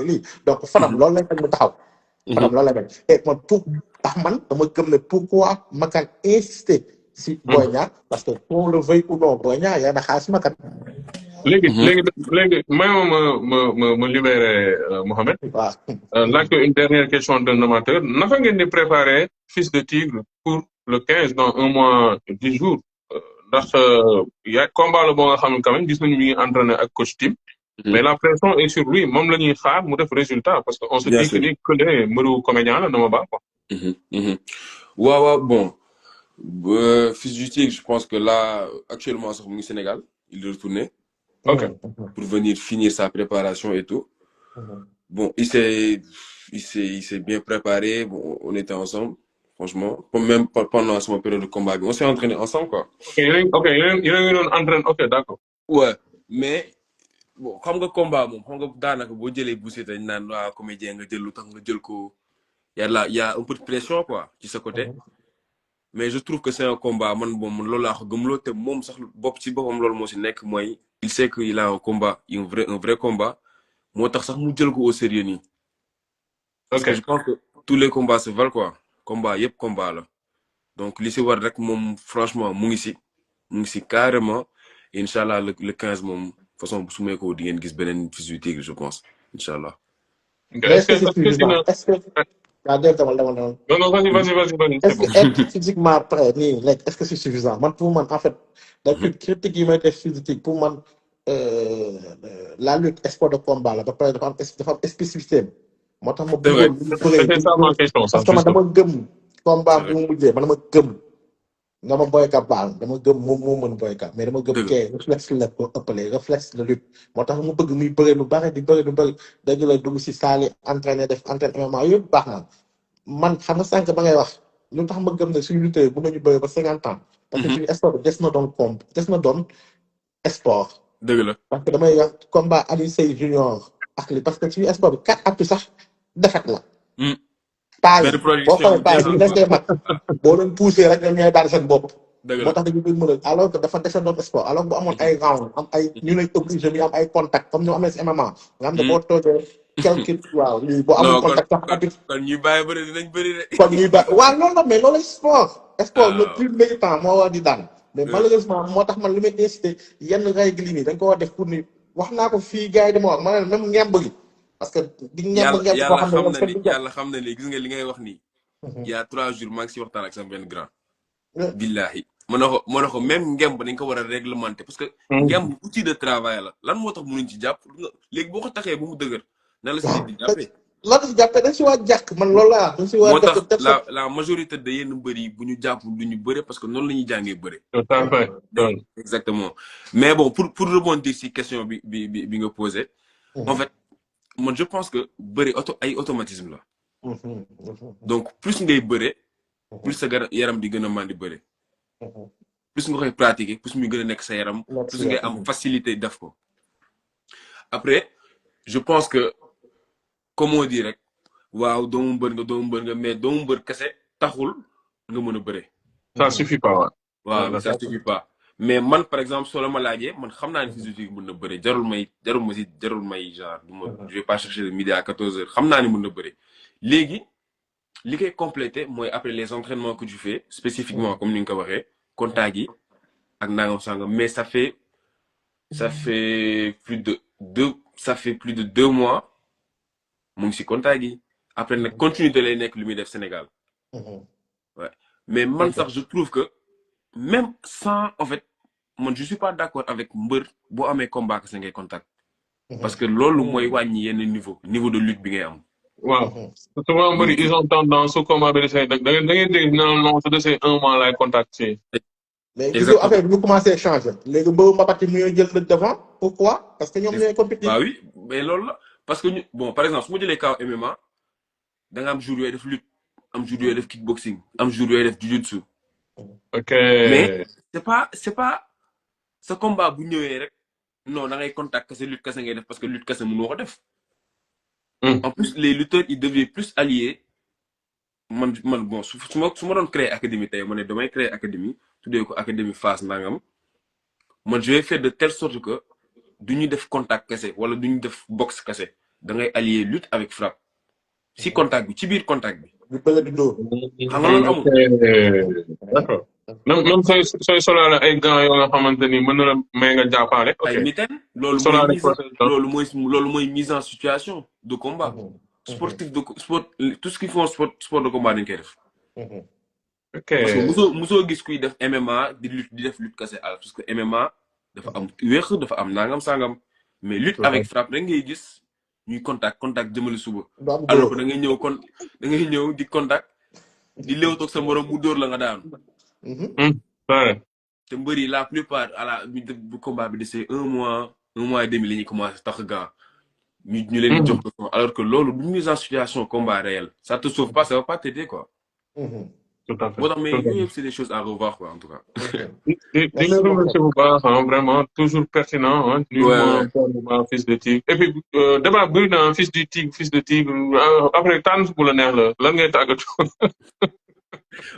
lii donc Fadam loolu lañ mu taxaw Fadam loolu la mel et man pour tax man dama gëm ne pourquoi Makan insister si Boy Niang parce que qu'on le veuille ou non Boy Niang yaa na xaalis Makan. léegi ma libéré Mohamed. waaw. Là que une dernière question d'un amateur naka ngeen di préparer Fils de Tigre pour le 15 dans 1 mois 10 jours ndax ya combat la boo nga xam ne quand même gis nañu mi ngi entraîné ak coach Tim. mais la pression est sur lui moom la ñuy xaar mu def résultat parce que on se dit que ni que ne mbëru comédien la dama baax quoi. waaw bon Fils du Tigre je pense que là actuellement sax mu ngi Sénégal il est retourné. Ok. Pour venir finir sa préparation et tout. Bon, il s'est bien préparé. Bon, on était ensemble, franchement. Même pendant son période de combat, on s'est entraîné ensemble, quoi. Ok, il y a eu un entraînement. Ok, d'accord. Ouais, mais bon, comme le combat, bon, comme daanaka boo jëlee Boucher dañ naan waa comédien nga jël lu tax nga jël ko. Il y a un peu de pression, quoi, de ce côté. Mais je trouve que c'est un combat man bon man loolu laa ko gëmloo te moom sax bopp ci boppam loolu moo si nekk mooy il sait que il a un combat un vrai combat moo tax sax mu jël ko au sérieux nii. Parce que je pense que tous les combats se valent quoi combat yëpp combat la donc li si war rek moom franchement mu ngi si carrément inchallah le 15 moom façon su ma ko di ngeen gis beneen Fils du Tigre je pense inchallah. Non, vas-y. Est-ce que être physiquement prêt nii léegi est-ce que c'est suffisant man pour man en fait. d'habitude critique yi may def physique pour man la lutte sport de combat la ba pare dafa am spécificité moo tax ma bëggoon parce que man dama gëm combat bu mu mujjee man dama gëm nga ma Boy Ka baal dama gëm moo mën Boy Ka mais dama gëm kee réflexe la ko ëppale réflexe de lutte moo tax mu bëgg muy bëre lu bari di bëri dëgg la dugg si saali entraîné def entraînement yëpp baax na man xam nga sànq ba ngay wax lu tax ma gëm ne suñu lutteur bu nañu bëri ba 50 ans parce que suñu sport bi des na doon sport dëgg la parce que damay wax combat Alioune Seye junior ak li parce que suñu sport bi 4 actu sax defet la paa yi boo xoolee paa yi suñu nekkee mag boo doon poussé rek ñoom ñooy daal seen bopp moo tax dañu koy mën a alors que dafa dese doon sport alors bu amoon ay round am ay ñu lay obligé ñu am ay contact comme ñu amee si MMA nga xam ne boo toogee quelque waaw lii boo amul contact sax kon ñuy bàyyi bëri dinañ bëri de kon ñuy bàyyi waaw loolu la mais loolu sport le plus méritant moo war di daan mais malheureusement moo tax man li may incité yenn règle yi nii dañ ko war def pour ni wax naa ko fii gars yi dama wax ma ne même ngemb gi parce que di ngemb boo xam ne yàlla xam na ni gis nga li ngay wax nii il y a 3 jours maa ngi si waxtaan ak sama benn grand billahi ma ne ko même ngemb dañ ko war a réglementer parce que ngemb outil de travail la lan moo tax mënuñ ci jàpp léegi boo ko taxee ba mu dëgër na la si nit di jàppee loolu si jàppee dañ si waa jàkk man loolu laa dañ si waa moo tax la majorité de yenn mbër yi bu ñu jàpp du ñu bëre parce que noonu la ñuy jàngee bëre exactement mais bon pour rebondir si question bi nga posé en fait man je pense que bëre ay automatisme la donc plus ngay bëre plus sa yaram di gën a mën di bëre plus nga koy pratiquer plus muy gën a nekk sa yaram plus ngay am facilité def ko après je pense que comme on dit rek waaw doomu mbër nga mais doomu mbër kese taxul nga mën a bëre ça suffit pas waaw ça suffit pas mais man par exemple soo la ma laajee man xam naa ne Fils du Tigre mën na bëre jarul may genre je vais pas chercher de midi à 14 heures xam naa ne mën na bëre léegi li koy compléter mooy après les entraînements que tu fais spécifiquement comme ni nga ko waxee contact yi ak nangam sangam mais ça fait plus de 2 mois mu ngi si contact yi après nag continuité lay nekk lu muy def Sénégal ouais mais man sax je trouve que même sans en fait man je suis pas d'accord avec mbër boo amee combat que sa ngay contact parce que loolu mooy wàññi yenn niveau de lutte bi ngay am waaw souvent mbëri ils ont tendance su combat bi desee da ngeen dégg non su desee 1 mois lay contacté mais gis nga affaire bi ñu commencé changer léegi mbëru mbapat yi ñooy jël le devant pourquoi parce que ñoom ñooy compétir bah oui mais loolu la parce que bon par exemple su ma jëlee kaw MMA da nga am jour yooyu def lutte am jour yooyu def kickboxing am jour yooyu def jujutsu ok. mais c'est pas sa combat bu ñëwee rek non da ngay contact kese lutte kese ngay def parce que lutte kese mënoo ko def en plus les lutteurs ils devaient plus alliés man bon su ma doon créer académie tey ma ne damay créer académie tuddee ko académie Fass nangam man je vais faire de telle sorte que du ñu def contact kese wala du ñu def boxe kese da ngay allier lutte avec frappe si contact bi ci biir contact bi. ñu bëgg di dóor. xam nga loolu amul. d'accord même sooy solaale ay gants yoo nga xamante ni mën na la may nga jàppaale. ok ay mitaine loolu mooy mise en situation de combat. sportif de sport tout ce qui font sport de combat dañ koy def. ok parce que musoo gis kuy def MMA di def lutte kese parce que MMA dafa am wéex dafa am nangam sangam mais lutte avec frappe rek ngay gis ñuy contact jëmale suba. alors que da ngay ñëw di contact di léewtoog sa morom mu dóor la nga daanu. te mbëri la plupart bu combat bi desee un mois et demi la ñuy commencé tax gant ñu leen di jox ko alors que loolu du mise en situation combat réel ça te sauve pas ça va pas t'aider quoi. tout à fait boo tax mais yooyu yëpp c'est des choses à revoir quoi en tout cas. di la remercier bu baax vraiment toujours pertinent ah. fils de tigre et puis débat bëri na fils de tigre après tànn bu la neex la lan ngay tàggatoo.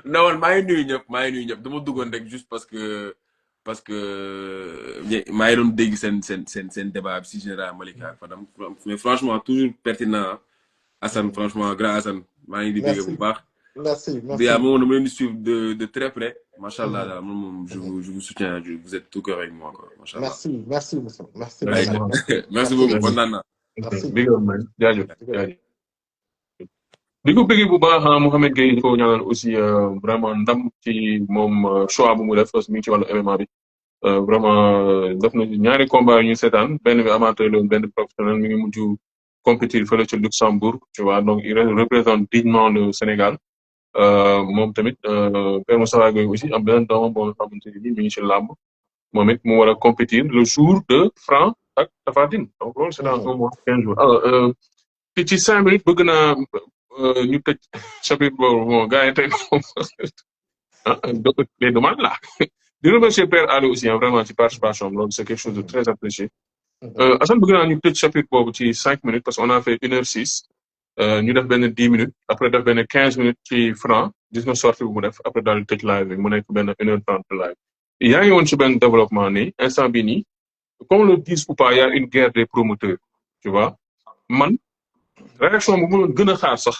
non maa ngi nuyu ñëpp dama duggoon rek juste parce que maa ngi doon dégg seen débat bi si général Malika ak Fadam mais franchement toujours pertinent Assane franchement grand Assane maa ngi di dégg bu baax. merci moom dama leen di suivre de très près macha allah daal moom je vous soutiens vous êtes tout cœur avec moi quoi macha allah. merci monsieur merci beaucoup kontaan naa. big up man jaajëf di ko bëgg bu baax Mouhamed Gueye ko ñaanal aussi vraiment ndam ci moom choix bu mu def mi ngi ci wàllu MMA bi vraiment def na ñaari combat yu ñu seetaan benn bi amateur la benn professionnel mi ngi mujj compétir fële ci Luxembourg tu vois donc il représente dignement le Sénégal moom tamit Père Moussa Gueye aussi am beneen doomam boo nga xamante ni mi ngi ci làmb moom it mu war a compétir le jour de Franc ak Tapha Tine donc loolu c'est dans un mois 15 jours alors ci 5 minutes bëgg naa ñu tëj chapitre boobu bon gars yi tey les demandes là di remercier Père Ali aussi vraiment ci participation loolu c'est quelque chose de très apprécié Assane bëgg naa ñu tëj chapitre boobu ci 5 minutes parce qu'on a fait 1h06 ñu def benn 10 minutes après def benn 15 minutes ci Franc gis nga sortie bu mu def après daal di tëj live bi mu nekk benn 1h30 de live yaa ngi woon ci benn développement nii instant bi nii qu'on le dise ou pas il y a une guerre des promoteurs tu vois man réaction bu mu gën a xaar sax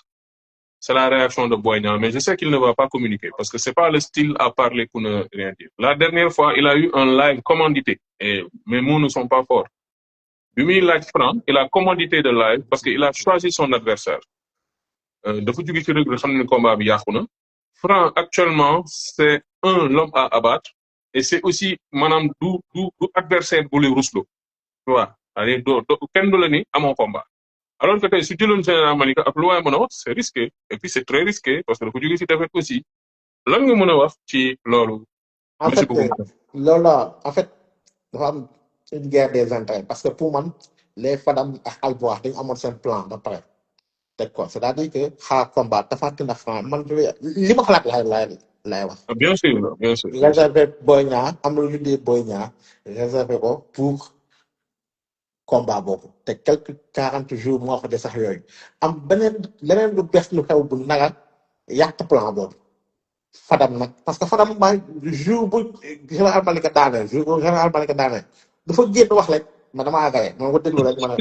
c'est la réaction de Boy Niang mais je sais qu'il ne va pas communiquer parce que c'est pas le style à parler pour ne rien dire la dernière fois il a eu un live commandité et mes mots ne sont pas forts bi muy laaj Franc il a commandité de live parce que il a choisi son adversaire dafa jóge ci Reug Reug xam ne combat bi yàqu na Franc actuellement c'est l'homme à abattre et c'est aussi maanaam du adversaire bu lay ruslo tu vois c'est-à-dire doo kenn du la ni amoo combat alors que tey su jëloon général Malika ak lu waay mën a wax c'est risqué et puis c'est très risqué parce que dafa jóge ci défaite aussi lan nga mën a wax ci loolu. en fait loolu la en fait dafa am une guerre des intérêts parce que pour man les Fadam ak Albois dañu amoon seen plan ba pare teg ko c'est-à-dire que xaar combat Tapha Tine ak Franc man li ma xalaat laay wax. bien sûr. réserver Boy Niang am na lu ñu dee Boy Niang réserver ko pour combat boobu te quelques 40 jours moo ko de sax yooyu am leneen lu bees lu xew bu naga yàq plan boobu Fadam nag parce que Fadam maa jour bu général Malika daaneel dafa génn wax rek ma damaa gaye ma ko déglu rek ma ne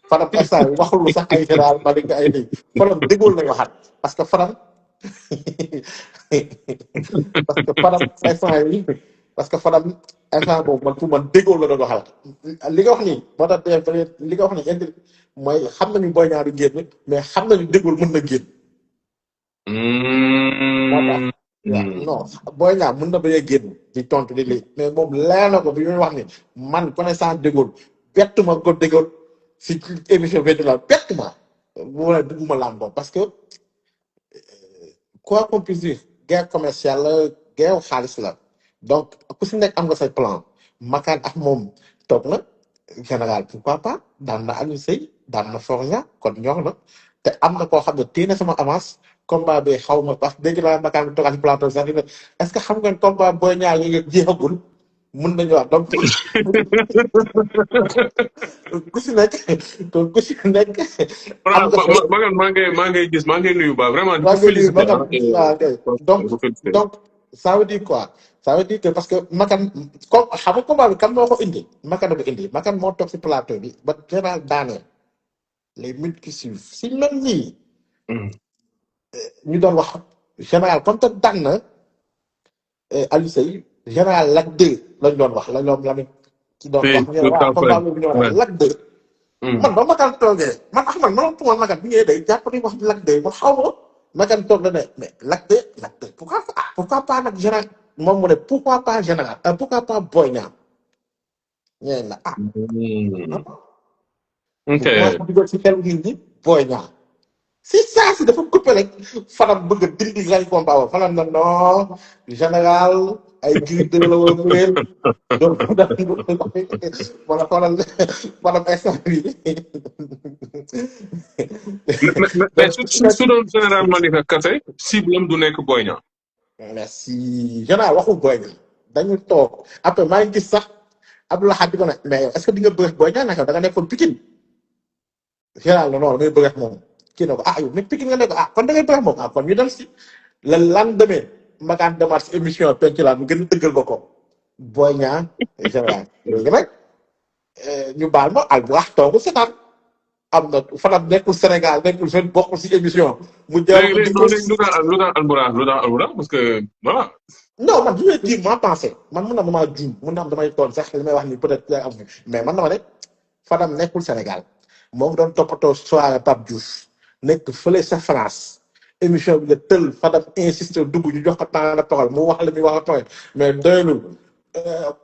Fadam instant yi waxul sax ay général Malika ay nii Fadam déggul nañ waxaat parce que Fadam instant boobu man pour man déggoo la doon waxal li nga wax nii moo tax li nga wax nii indi mooy xam nañu Boy Niang du génn mais xam nañu déggul mën na génn. moo tax non Boy Niang mën na bañ a génn di tontu di lii mais moom leer na ko bi ñuy wax ni man connaissant déggul bett ma ko déggul si émission bi la bett ma bu ma dugguma laan boobu parce que quoi qu'on puisse dire guerre commerciale la guerre xaalis la. donc ku si nekk am nga say plan Makan ak moom toog na général pourquoi pas daan na Aliou Seye daan na Fornia kon ñor na te am na koo xam ne téye na sama avance combat bi xaw ma wax dégg naa Makan bi toogal ci plateau sax dina est-ce que xam ngeen combat Boy Niang yi nga jeexagul mun nañu wax donc ku si nekk donc ku si nekk am nga fa Makan maa ngay gis maa ngay nuyu ba vraiment di waa ko nga nuyu féliciter Makan waaw kay donc ça veut dire quoi ça veut dire que parce que Makan comme xam nga combat bi kan moo ko indi Makan ko indi Makan moo toog si plateau bi ba général daaneel les minutes qui suivent si même nii ñu doon wax général comme te daan na Aliou Seye général Lac 2 lañ doon wax la ñoom la ci doon wax ñu ne waaw combat boobu ñu wax Lac 2 man ba Makan toogee man Ahmad ma doon Makan bi ñëwee day jàpp ni wax Lac 2 man xaw ma Makan toog la ne mais Lac 2 pourquoi pas nag général moom mu ne pourquoi pas général pourquoi pas Boy Niang ñeen la ok commencé dugal si xelu nit ñi Boy Niang si saa si dafa coupé rek Fadam bëgg a dindi lañ combat ba Fadam na non général ay gris de la war a mureel donc wala xoolal Fadam instant bi mais su doon général Malika kase cible am du nekk Boy Niang. merci général waxul Boy Niang dañu toog après maa ngi gis sax Abdoulaye Hadj di ko ne mais est-ce que di nga bëgg Boy Niang naka da nga nekkoon Pikine général la non da ngay bëgg moom kii na ko yow mais Pikine nga ne ko kon da ngay bëgg moom kon ñu dem si le lendemain Makan demaat si émission penc la mu gën a dëggal ba ko Boy Niang général léegi nag ñu baal ma Albourakh toogu seetaan am na Fadam nekkul Sénégal nekkul fenn bokkul si émission. mu jël léegi lu tax Albourakh parce que voilà. non man je veux dire ma pensée man mun na ma juum mun na am damay toon sax li may wax ni peut-être am mais man dama ne Fadam nekkul Sénégal moo doon toppatoo soirée Pape Diouf nekk fële sa France émission bi la tël Fadam insisté dugg ñu jox ko temps de parole mu wax la muy wax a tooy mais doyulul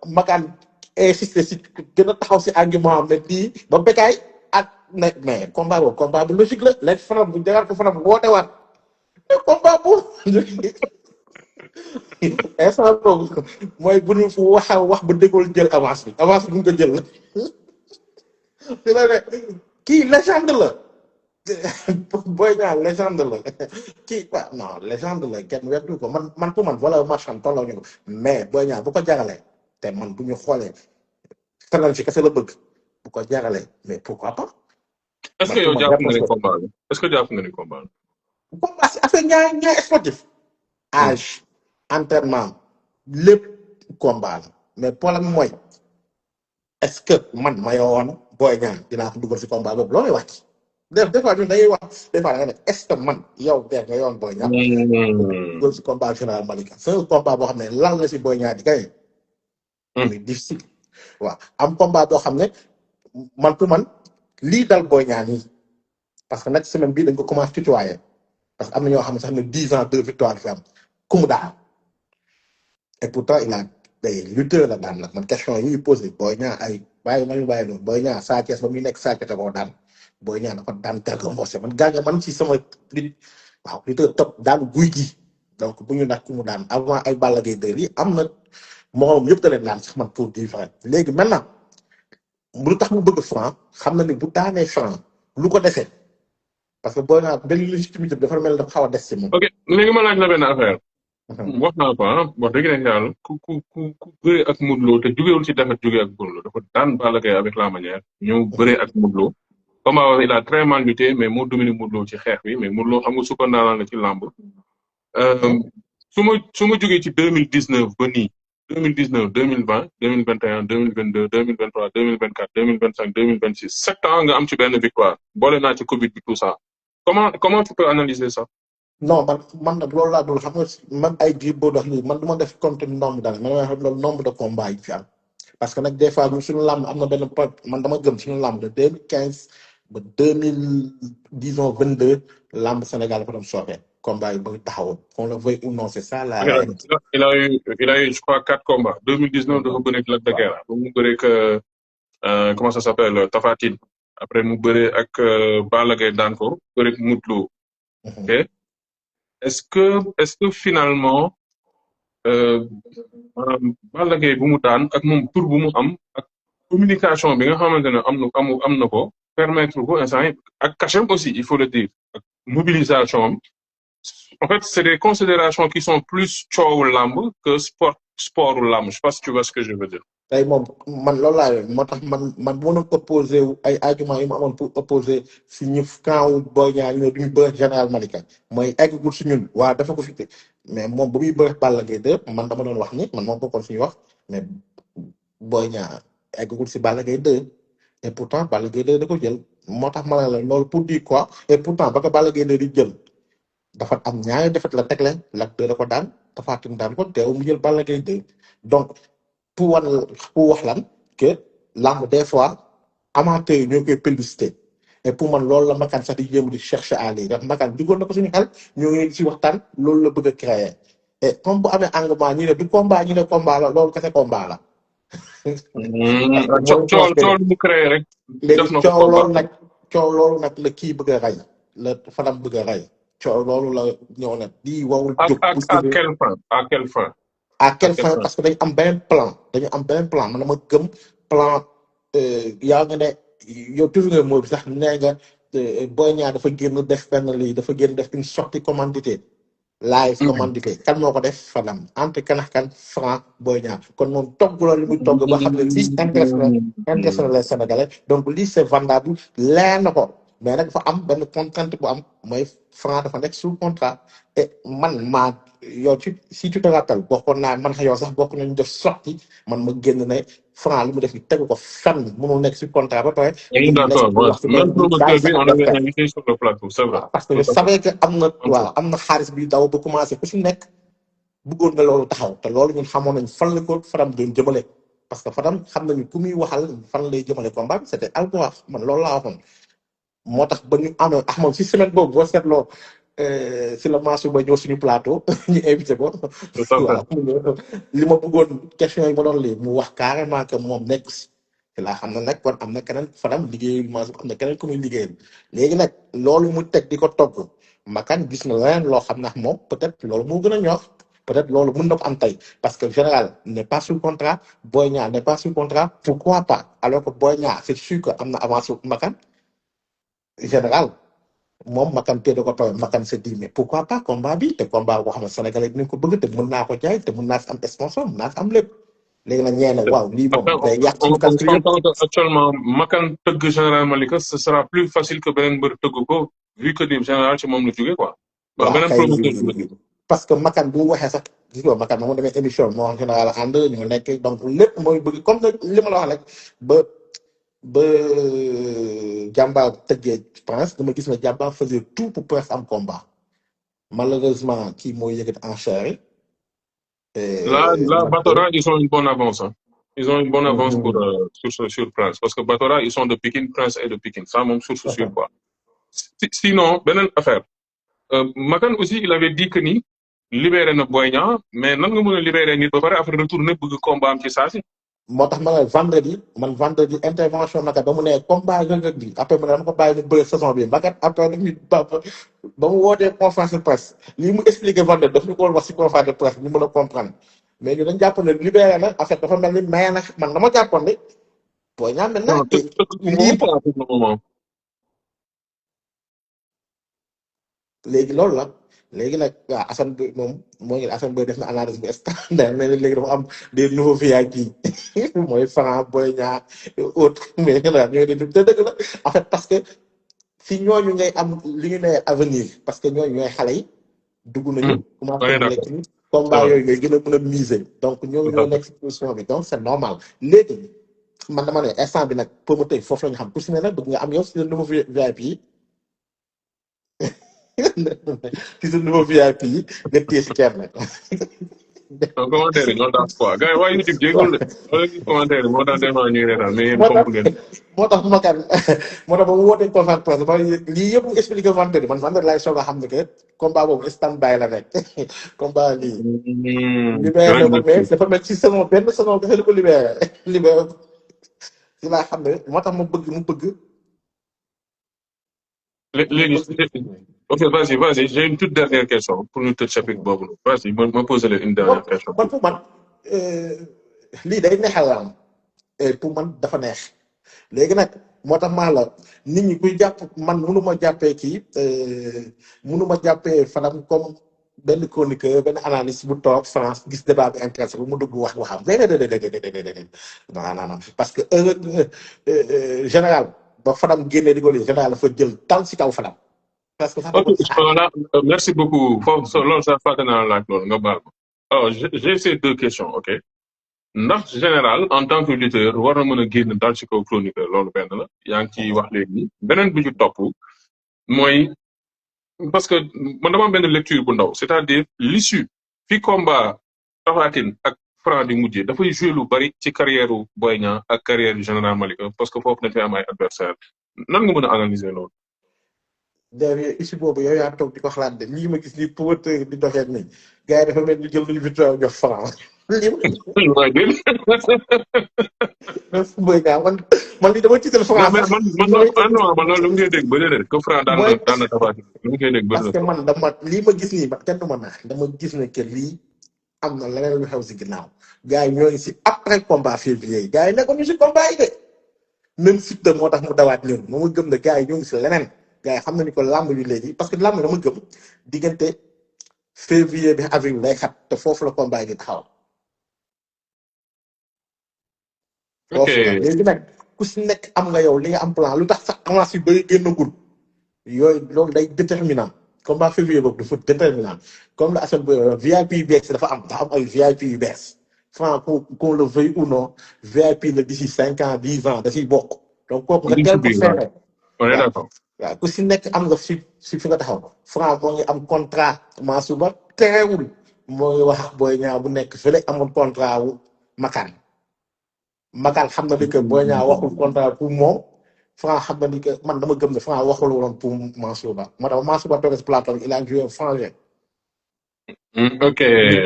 Makan insisté si gën a taxaw si argument am ne bii ba Bécaye ak ne mais combat boobu combat bu logique la léegi Fadam bu jagar ko Fadam woote waat mais combat bu instant boobu mooy bu ñu wax ba déggool jël avance bi bu ñu ko jël la di la ne kii légende la Boy Niang légende la kii quoi non légende la kenn weddu ko man pour man voilà marchand tolloo ñu ko mais Boy Niang bu ko jagalee te man bu ñu xoolee feneen si kese la bëgg bu ko jagalee mais pourquoi pas. est-ce que yow jàpp nga ni combat bi est-ce que jàpp nga ni combat bi. combat si affaire ñaar sportif. âge entraînement lépp combat la mais problème mooy est-ce que man ma yowoon Boy Niang dinaa ko dugal si combat boobu loolay wax des fois ñun dañuy wax des fois da nga ne est-ce que man yow der nga yowoon Boy Niang dugal si combat général Malika c'est un combat boo xam ne lan la si Boy Niang di kay muy difficile waaw am combat boo xam ne man pour man lii dal Boy Niang nii parce que nag semaine bii dañ ko commencé tutoyer parce que am na ñoo xam ne sax ne 10 ans 2 victoires fi am ku mu daan et pourtant il a des lutteurs la daan nag man question yi ñu posé Boy Niang ay bàyyi noonu Boy Niang Sa Thiès ba muy nekk Sa Thiès koo daan Boy Niang dafa daan Garga Mbossé man ci sama lutteur top daan guy gi donc bu ñu nag ku mu daan avant ay Balla Gaye 2 yi am na moom yëpp da leen daan sax man pour dire vrai léegi maintenant lu tax mu bëgg Franc xam na ni bu daanee Franc lu ko defee parce que Boy Niang benn légitimité bi dafa mel dafa xaw a des ci moom. ok léegi ma laaj la benn affaire. wax naa ko wax dëgg yàlla ku bëree ak Modou Lo te jugewul ci defet jugee ak Modou Lo dafa daan Balla Gaye avec la manière ñëw bëree ak Modou Lo combat il a très mal lutté mais moo dominé Modou Lo ci xeex bi mais Modou Lo xam nga super ndaanaan la ci làmb su ma jógee ci 2019 ba nii 2019 2020 2021 2022 2023 2024 2025 2026 7 ans nga am ci benn victoire boole naa ci Covid bi tout ça comment tu peux analyser ça. non man nag loolu laa dul xam nga man ay ji boo dox nii man du ma def compte nombre dara man ma xam loolu nombre de combat yi fi am parce que nag des fois ñun suñu làmb am na benn man dama gëm suñu làmb de 2015 ba 2022 làmb Sénégal dafa doon soobee combat yi bëgg taxawoon qu'on le veuille ou non c'est ça la réalité. il a eu je crois 4 combats 2019 dafa bëre ak Lac de Guiers ba mu bëre ak comment ça s'appelle Tapha Tine après mu bëre ak Balla Gaye daan ko bëre ak Modou Lo. ok est-ce que finalement Balla Gaye bu mu daan ak moom tur bu mu am ak communication bi nga xamante ne am na ko permettre ko instant yi ak cachet aussi il faut le dire ak mobilisation En fait, c'est des considérations qui sont plus coow lamb que sport ou lamb. Je sais pas si tu vois ce que je veux dire. tey moom man loolu laa moo tax man bu mënoon opposé wu ay argument yu ma amoon pour opposé si ñu camp wu Boy Niang ñu duñu bëre général Malika mooy eggagul si ñun waa dafa ko fi te mais moom bu muy bëre Balla Gaye 2 man dama doon wax ni man moom bokkoon suñu wax mais Boy Niang eggagul si Balla Gaye 2 et pourtant Balla Gaye 2 da ko jël moo tax ma ne la loolu pour dire quoi et pourtant ba ko Balla Gaye 2 di jël dafa am ñaari defet la tegle Lac 2 da ko daan Tapha Tine daan ko teew mu jël Balla Gaye 2 donc pour wax lan que lamb des fois amateurs yi ñoo koy publicité et pour man loolu la Makan sax di jéem di chercher à lire ndax Makan duggoon na ko suñu xel ñoo ngi si waxtaan loolu la bëgg a créer et comme bu amee engagement ñu ne du combat ñu ne combat la loolu kese combat la. coow bu créé rek. léegi coow loolu nag la kii bëgg a rey la Fadam bëgg a rey coow loolu la ñëw nag di warul jóg. à quelle fin à quelle fin. à quelle fin parce que dañu am benn plan man dama gëm plan yaa nga ne yow toujours nga moo bi sax nee nga Boy Niang dafa génn def benn lii dafa génn def une sortie commanditée live commandité kan moo ko def Fadam entre kan ak kan Franc Boy Niang kon moom togg la li muy togg ba xam ne lii intéressé na les Sénégalais donc lii c'est vendable leer na ko mais nag dafa am benn contrainte bu am mooy Franc dafa nekk sous contrat et man yow si tu te rappelles bokkoon naa man yow sax bokk nañu def sorti man ma génn ne Franc li mu def ni tegu ko fenn mënul nekk sur contrat ba pare. d'accord même promoteur bi on avait invité sur le plateau c'est vrai. parce que je savais que am na xaalis bi daw ba commencé ku si nekk bëggoon nga loolu taxaw te loolu ñun xamoon nañ fan la ko Fadam doon jëmale parce que Fadam xam nañu ku muy waxal fan lay jëmale combat bi c'était Alboaf man loolu laa waxoon moo tax ba ñu amoon moom si semaine boobu boo seetloo si la Mansour ba ñëw suñu plateau ñu invité ko. waaw li ma bëggoon question yi ma doon lii mu wax carrément que moom nekk si laa xam ne nag kon am na keneen Fadam liggéeyul Mansour am na keneen ku muy liggéeyal léegi nag loolu mu teg di ko togg Makan gis na leneen loo xam ne moom peut-être loolu moo gën a ñor peut-être loolu mën na ko am tey parce que général n'est pas sous contrat Boy Niang n'est pas sous contrat pourquoi pas alors que Boy Niang c'est sûr que am na avance Makan général. moom Makan tee da ko tooy Makan se dit mais pourquoi pas combat bi te combat boo xam ne Sénégalais dinañ ko bëgg te mën naa ko jaay te mën naa si am sponsor mën naa si am lépp léegi nag ñee ne waaw lii moom day yàq suñu calcul yëpp actuellement Makan tëgg général Malika ce sera plus facile que beneen mbër tëgg ko vu que di général ci moom la jógee quoi. waaw beneen promoteur parce que Makan bu waxee sax gis nga Makan moom demee émission moo wax général ànd ñu nekk donc lépp mooy bëgg comme li ma la wax rek ba Jàmbaar tëggee Prince dama gis ne Jàmbaar faisait tout pour Prince am combat malheureusement kii mooy yëkkati enchère yi. là Batora ils ont une bonne avance ils ont une bonne avance pour sur Prince parce que Batora ils sont de Pikine Prince est de Pikine ça moom source sûre quoi. Sinon beneen affaire Makan aussi il avait dit que ni libéré na Boy Niang mais nan nga mën a libéré nit ba pare après retourner bëgg combat am ci saa si. moo tax ma ne vendredi intervention Makan ba mu ne combat Reug bi après mu ne dama ko bàyyi ñu bëre saison bi Makan après dañuy ba mu wootee conférence de presse lii mu expliqué vendredi daf ñu ko wax si conférence de presse ñu mën a comprendre mais ñu dañ jàpp ne libéré na en fait dafa mel ni maye na man dama jàppoon ne Boy Niang maintenant léegi loolu la léegi nag waaw Assane bi moom moo ngi Assane Boy def na analyse bu standard mais léegi dafa am des nouveaux VIP mooy Franc Boy Niang autre mais ñooy te dëgg la en fait parce que si ñooñu ngay am li ñu ne avenir parce que ñooñu ñooy xale yi dugg nañu commencé lekk ni combat yooyu ngay gën a mën a miser donc ñooñu ñoo nekk si position bi donc c'est normal léegi man dama ne instant bi nag promoteur foofu la ñu xam ku si ne nag bëgg nga am yow si le nouveau VIP yi ci sa nouveau VIP yi nga téye si kenn nag. non commentaire yi ñoo tax quoi gars yi waa YouTube jéegul de wala commentaire yi moo tax des fois ñuy reetaan mais yéen comprendre ngeen. moo tax Makan moo tax ba mu wootee conférence presse ba lii yëpp mu expliqué vendredi man vendredi laay soog a xam ne que combat boobu stand by la nekk combat lii. libéré na ko mais dafa mel ci saison benn saison dafa ko libéré si laa xam ne moo tax mu bëgg. léegi ok vas-y j'ai une toute dernière question pour ñu tëj chapitre boobu vas-y ma poser une dernière question. man pour man lii day neexal la am pour man dafa neex léegi nag moo tax maa la nit ñi kuy jàpp man mënuma jàppee kii mënuma jàppee Fadam comme benn chroniqueur benn analyste bu toog France gis débat bi intéressé bu mu dugg wax waxam déedéet non parce que général ba Fadam génnee di ko lii général dafa jël tal si kaw Fadam parce que sax da Ok, ko saaga. voilà, merci beaucoup. Loolu sax fàtte naa laaj loolu nga baal ko. Alors, j'ai ces deux questions, ok. Ndax général en tant que lutteur war na mën a génn dal ci kaw chroniqueur loolu benn la yaa ngi ciy wax léegi nii beneen bi ci topp mooy parce que man dama am benn lecture bu ndaw c'est-à-dire l'issue fi combat Tapha Tine ak Franc di mujjee dafay jouer lu bari ci carrière u Boy Niang ak carrière du général Malika parce que foofu dañ fay am ay adversaire nan nga mën a analyser loolu. derrière issue boobu yow yaa toog di ko xalaat de lii ma gis nii promoteur di doxee nii gars yi dafa mel ni jël nañu victoire jox Franc lii ma waaye déedéet. Boy Niang man lii dama tiital Franc mais sax man loolu lu ngay dégg ba déedéet que Franc daan na mooy daan na Tapha Tine lu ngay dégg ba parce que man dama lii ma gis nii man kenn du ma naax dama gis ne que lii am na leneen lu xew si ginnaaw gars yi ñoo ngi si après combat février yi gars yi nekkoon ñu si combat yi de même Siteu moo tax mu dawaat ñun moo ma gëm ne gars yi ñoo ngi si leneen gars yi xam nañu ko làmb yu léegi parce que làmb dama gëm diggante février bi avril lay xat te foofu la combat yi di taxaw ok foofu la léegi nag ku si nekk am nga yow li nga am plan lu tax sax avance yu bëri génnagul yooyu loolu day déterminant combat février boobu dafa déterminant comme la Assane VIP yu bees dafa am ay VIP yu bees Franc qu'on le veuille ou non VIP la d'ici 5 ans 10 ans da ciy bokk donc kooku nga teel ko fexe on est d'accord. waaw ku si nekk am nga fi fi nga taxaw Franc moo ngi am contrat Mansour Ba teewul moo ngi wax Boy Niang bu nekk fële amoon contrat wu Makan xam na ni que Boy Niang waxul contrat pour moom Franc xam na ni que man dama gëm ne Franc waxul woon pour Mansour Ba moo tax Mansour Ba toog si plateau il a joué frangé. ok.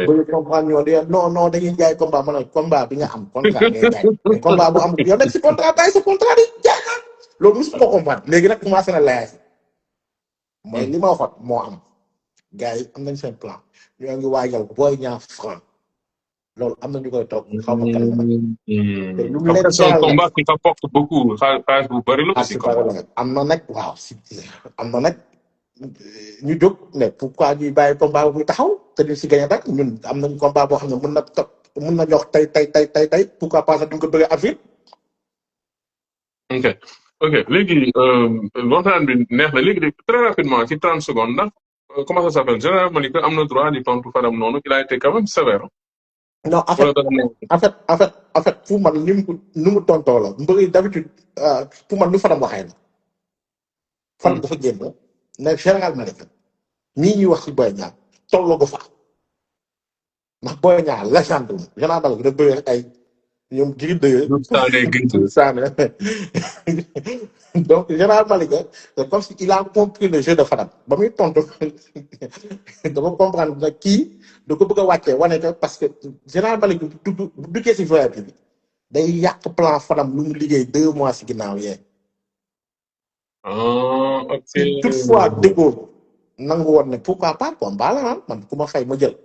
ba ñu comprendre ñoo de non dañuy jaay combat ma ne combat bi nga am contrat ngay jaay mais combat bu am yow nekk si contrat bàyyi sa contrat di jaay loolu mosu ko comprendre léegi nag commencé na laaj mooy li ma waxoon moo am gars yi am nañ seen plan ñoo ngi waajal Boy Niang Franc loolu am na ñu koy toog xaw ma kan la te lu mu leen c'est un jaral combat qui rapporte beaucoup xaalis bu bëri la aussi combat. am na nag waaw si am na nag ñu jóg ne pourquoi ñuy bàyyi combat bu taxaw te duñ si gagné rek ñun am nañ combat boo xam ne mën na jox tey pourquoi pas duñ ko bëgg a avril. ok léegi waxtaan bi neex na léegi très rapidement ci 30 secondes ndax comment ça s'appelle général Malika am na droit di tontu Fadam noonu il a été quand même sévère. non en fait pour man ni mu tontoo la mbëri d'habitude pour man lu Fadam waxee la. Fadam dafa génn ne général Malika ñii ñuy wax ci Boy Niang tolloo ko fa ndax Boy Niang légende général Malika da bëri ay ñoom jigi dëgg saane donc général Malika c'est comme si il a compris le jeu de Fadam ba muy tontu dama comprendre nag kii da ko bëgg a wàccee wane que parce que général Malika bu duggee si VIP bi day yàq plan Fadam lu mu liggéey 2 mois si ginnaaw yee ok si toutefois déggoo nangu woon ne pourquoi pas combat la man ku ma fay ma jël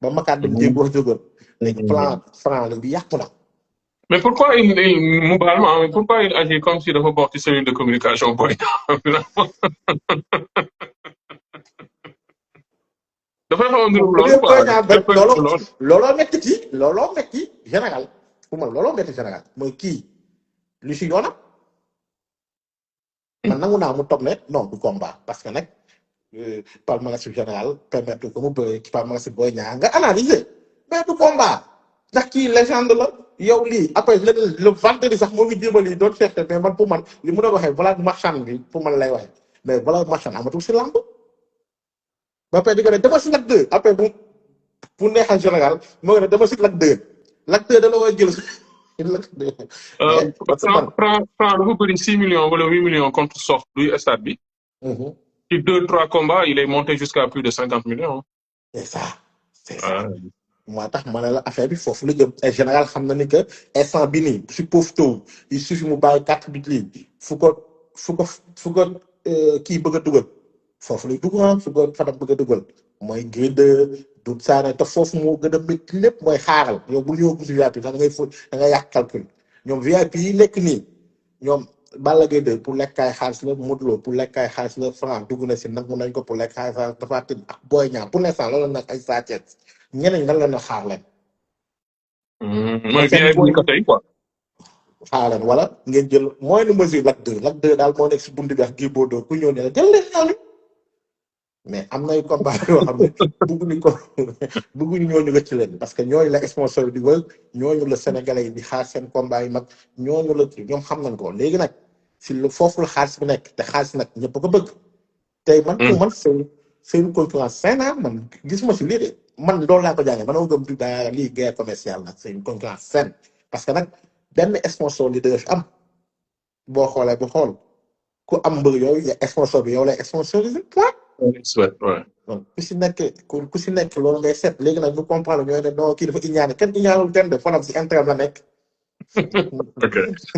ba makaat dem déggoo jógoon léegi plan Franc la bi yàqu na. mais pourquoi pourquoi il agit comme si dafa bokk ci cellule de communication Boy Niang dafay xaw a ndur loolu quoi looloo metti général pour man looloo metti général mooy kii lu si yoonam man nangu naa mu toog ne non du combat parce que nag palmarès général permettre ko mu bëri ci palmarès Boy Niang nga analyser mais du combat ndax kii légende la yow lii après le vendredi sax moo ngi jéem a doon cherché mais man pour man li mu doon waxee valeur marchande bi pour man lay waxee mais valeur marchande amatul si lamb ba pare di ko ne dama si Lac 2 après bu neexal général moo ngi ne dama si Lac 2 Lac 2 da la war a jël Franc dafa bëri 6 millions wala 8 millions contre Sox duy stade bi. ci 2-3 combats il est monté jusqu'à plus de 50 millions. c'est ça. moo tax ma ne la affaire bi foofu la jëm ay général xam na ni que instant bi nii si pauvre taw il suffit mu bàyyi 4 bit lii fu ko kii bëgg a dugal foofu lay dugg fu ko Fadam bëgg a dugal mooy Gris 2 Doudou Sané te foofu moo gën a métti lépp mooy xaaral yow bu ñëw gis VIP da ngay yàq calcul ñoom VIP yi nekk nii ñoom Balla Gaye 2 pour lekkaay xaalis la Modou Lo pour lekkaay xaalis la Franc dugg na si nangu nañ ko pour lekkaay xaalis Tapha Tine ak Boy Niang pour l'instant loolu nag ay Sa Thiès ñeneen nan la na xaar leen. mooy bien bu ñu ko tey quoi. xaar leen wala ngeen jël mooy nu mesure Lac 2 daal moo nekk si bunt bi ak Gris Bordeaux ku ñëw ne la jël leen ñooñu mais am nay combat yoo xam ne bëgguñu ñooñu rëcc leen parce que ñooñu la sponsor di wër ñooñu la sénégalais yi di xaar seen combat yi mag ñooñu la ñoom xam nañ ko léegi nag si lu foofu la xaalis bi nekk te xaalis nag ñëpp ko bëgg tey man pour man c'est une concurrence saine man gisuma si lii de man loolu laa ko jàngee man a gëm du daa lii guerre commerciale la c'est une concurrence saine parce que nag benn sponsor li dëgg am boo xoolee bu xool ku am mbër yooyu sponsor bi yow lay sponsorisé donc ku si nekk loolu ngay seet léegi nag ñu comprendre ñooy ne non kii dafa iñaane kenn iñaanul kenn de fanam si intérêt la nekk.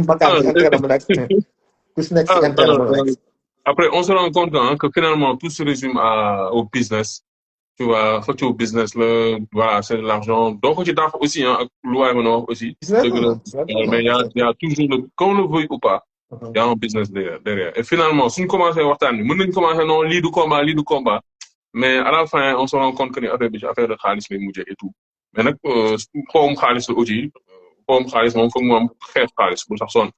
bakkaan si intérêt la nekk ku si nekk si intérêt la nekk. Après on se rend compte que finalement tout se résume au business. Tu vois au business là voilà c'est de l'argent donc ci daax aussi ak lu waay mën a wax aussi. mais y a toujours qu'on le veuille ou pas. y a un business derrière et finalement suñ commencé waxtaan bi mën nañ commencé non lii du combat mais à la fin on se rend compte que ni affaire bi ci affaire de xaalis lay mujjee et tout mais nag xawum xaalis la aussi xawum xaalis moom foog mu am xeex xaalis bu sax sonn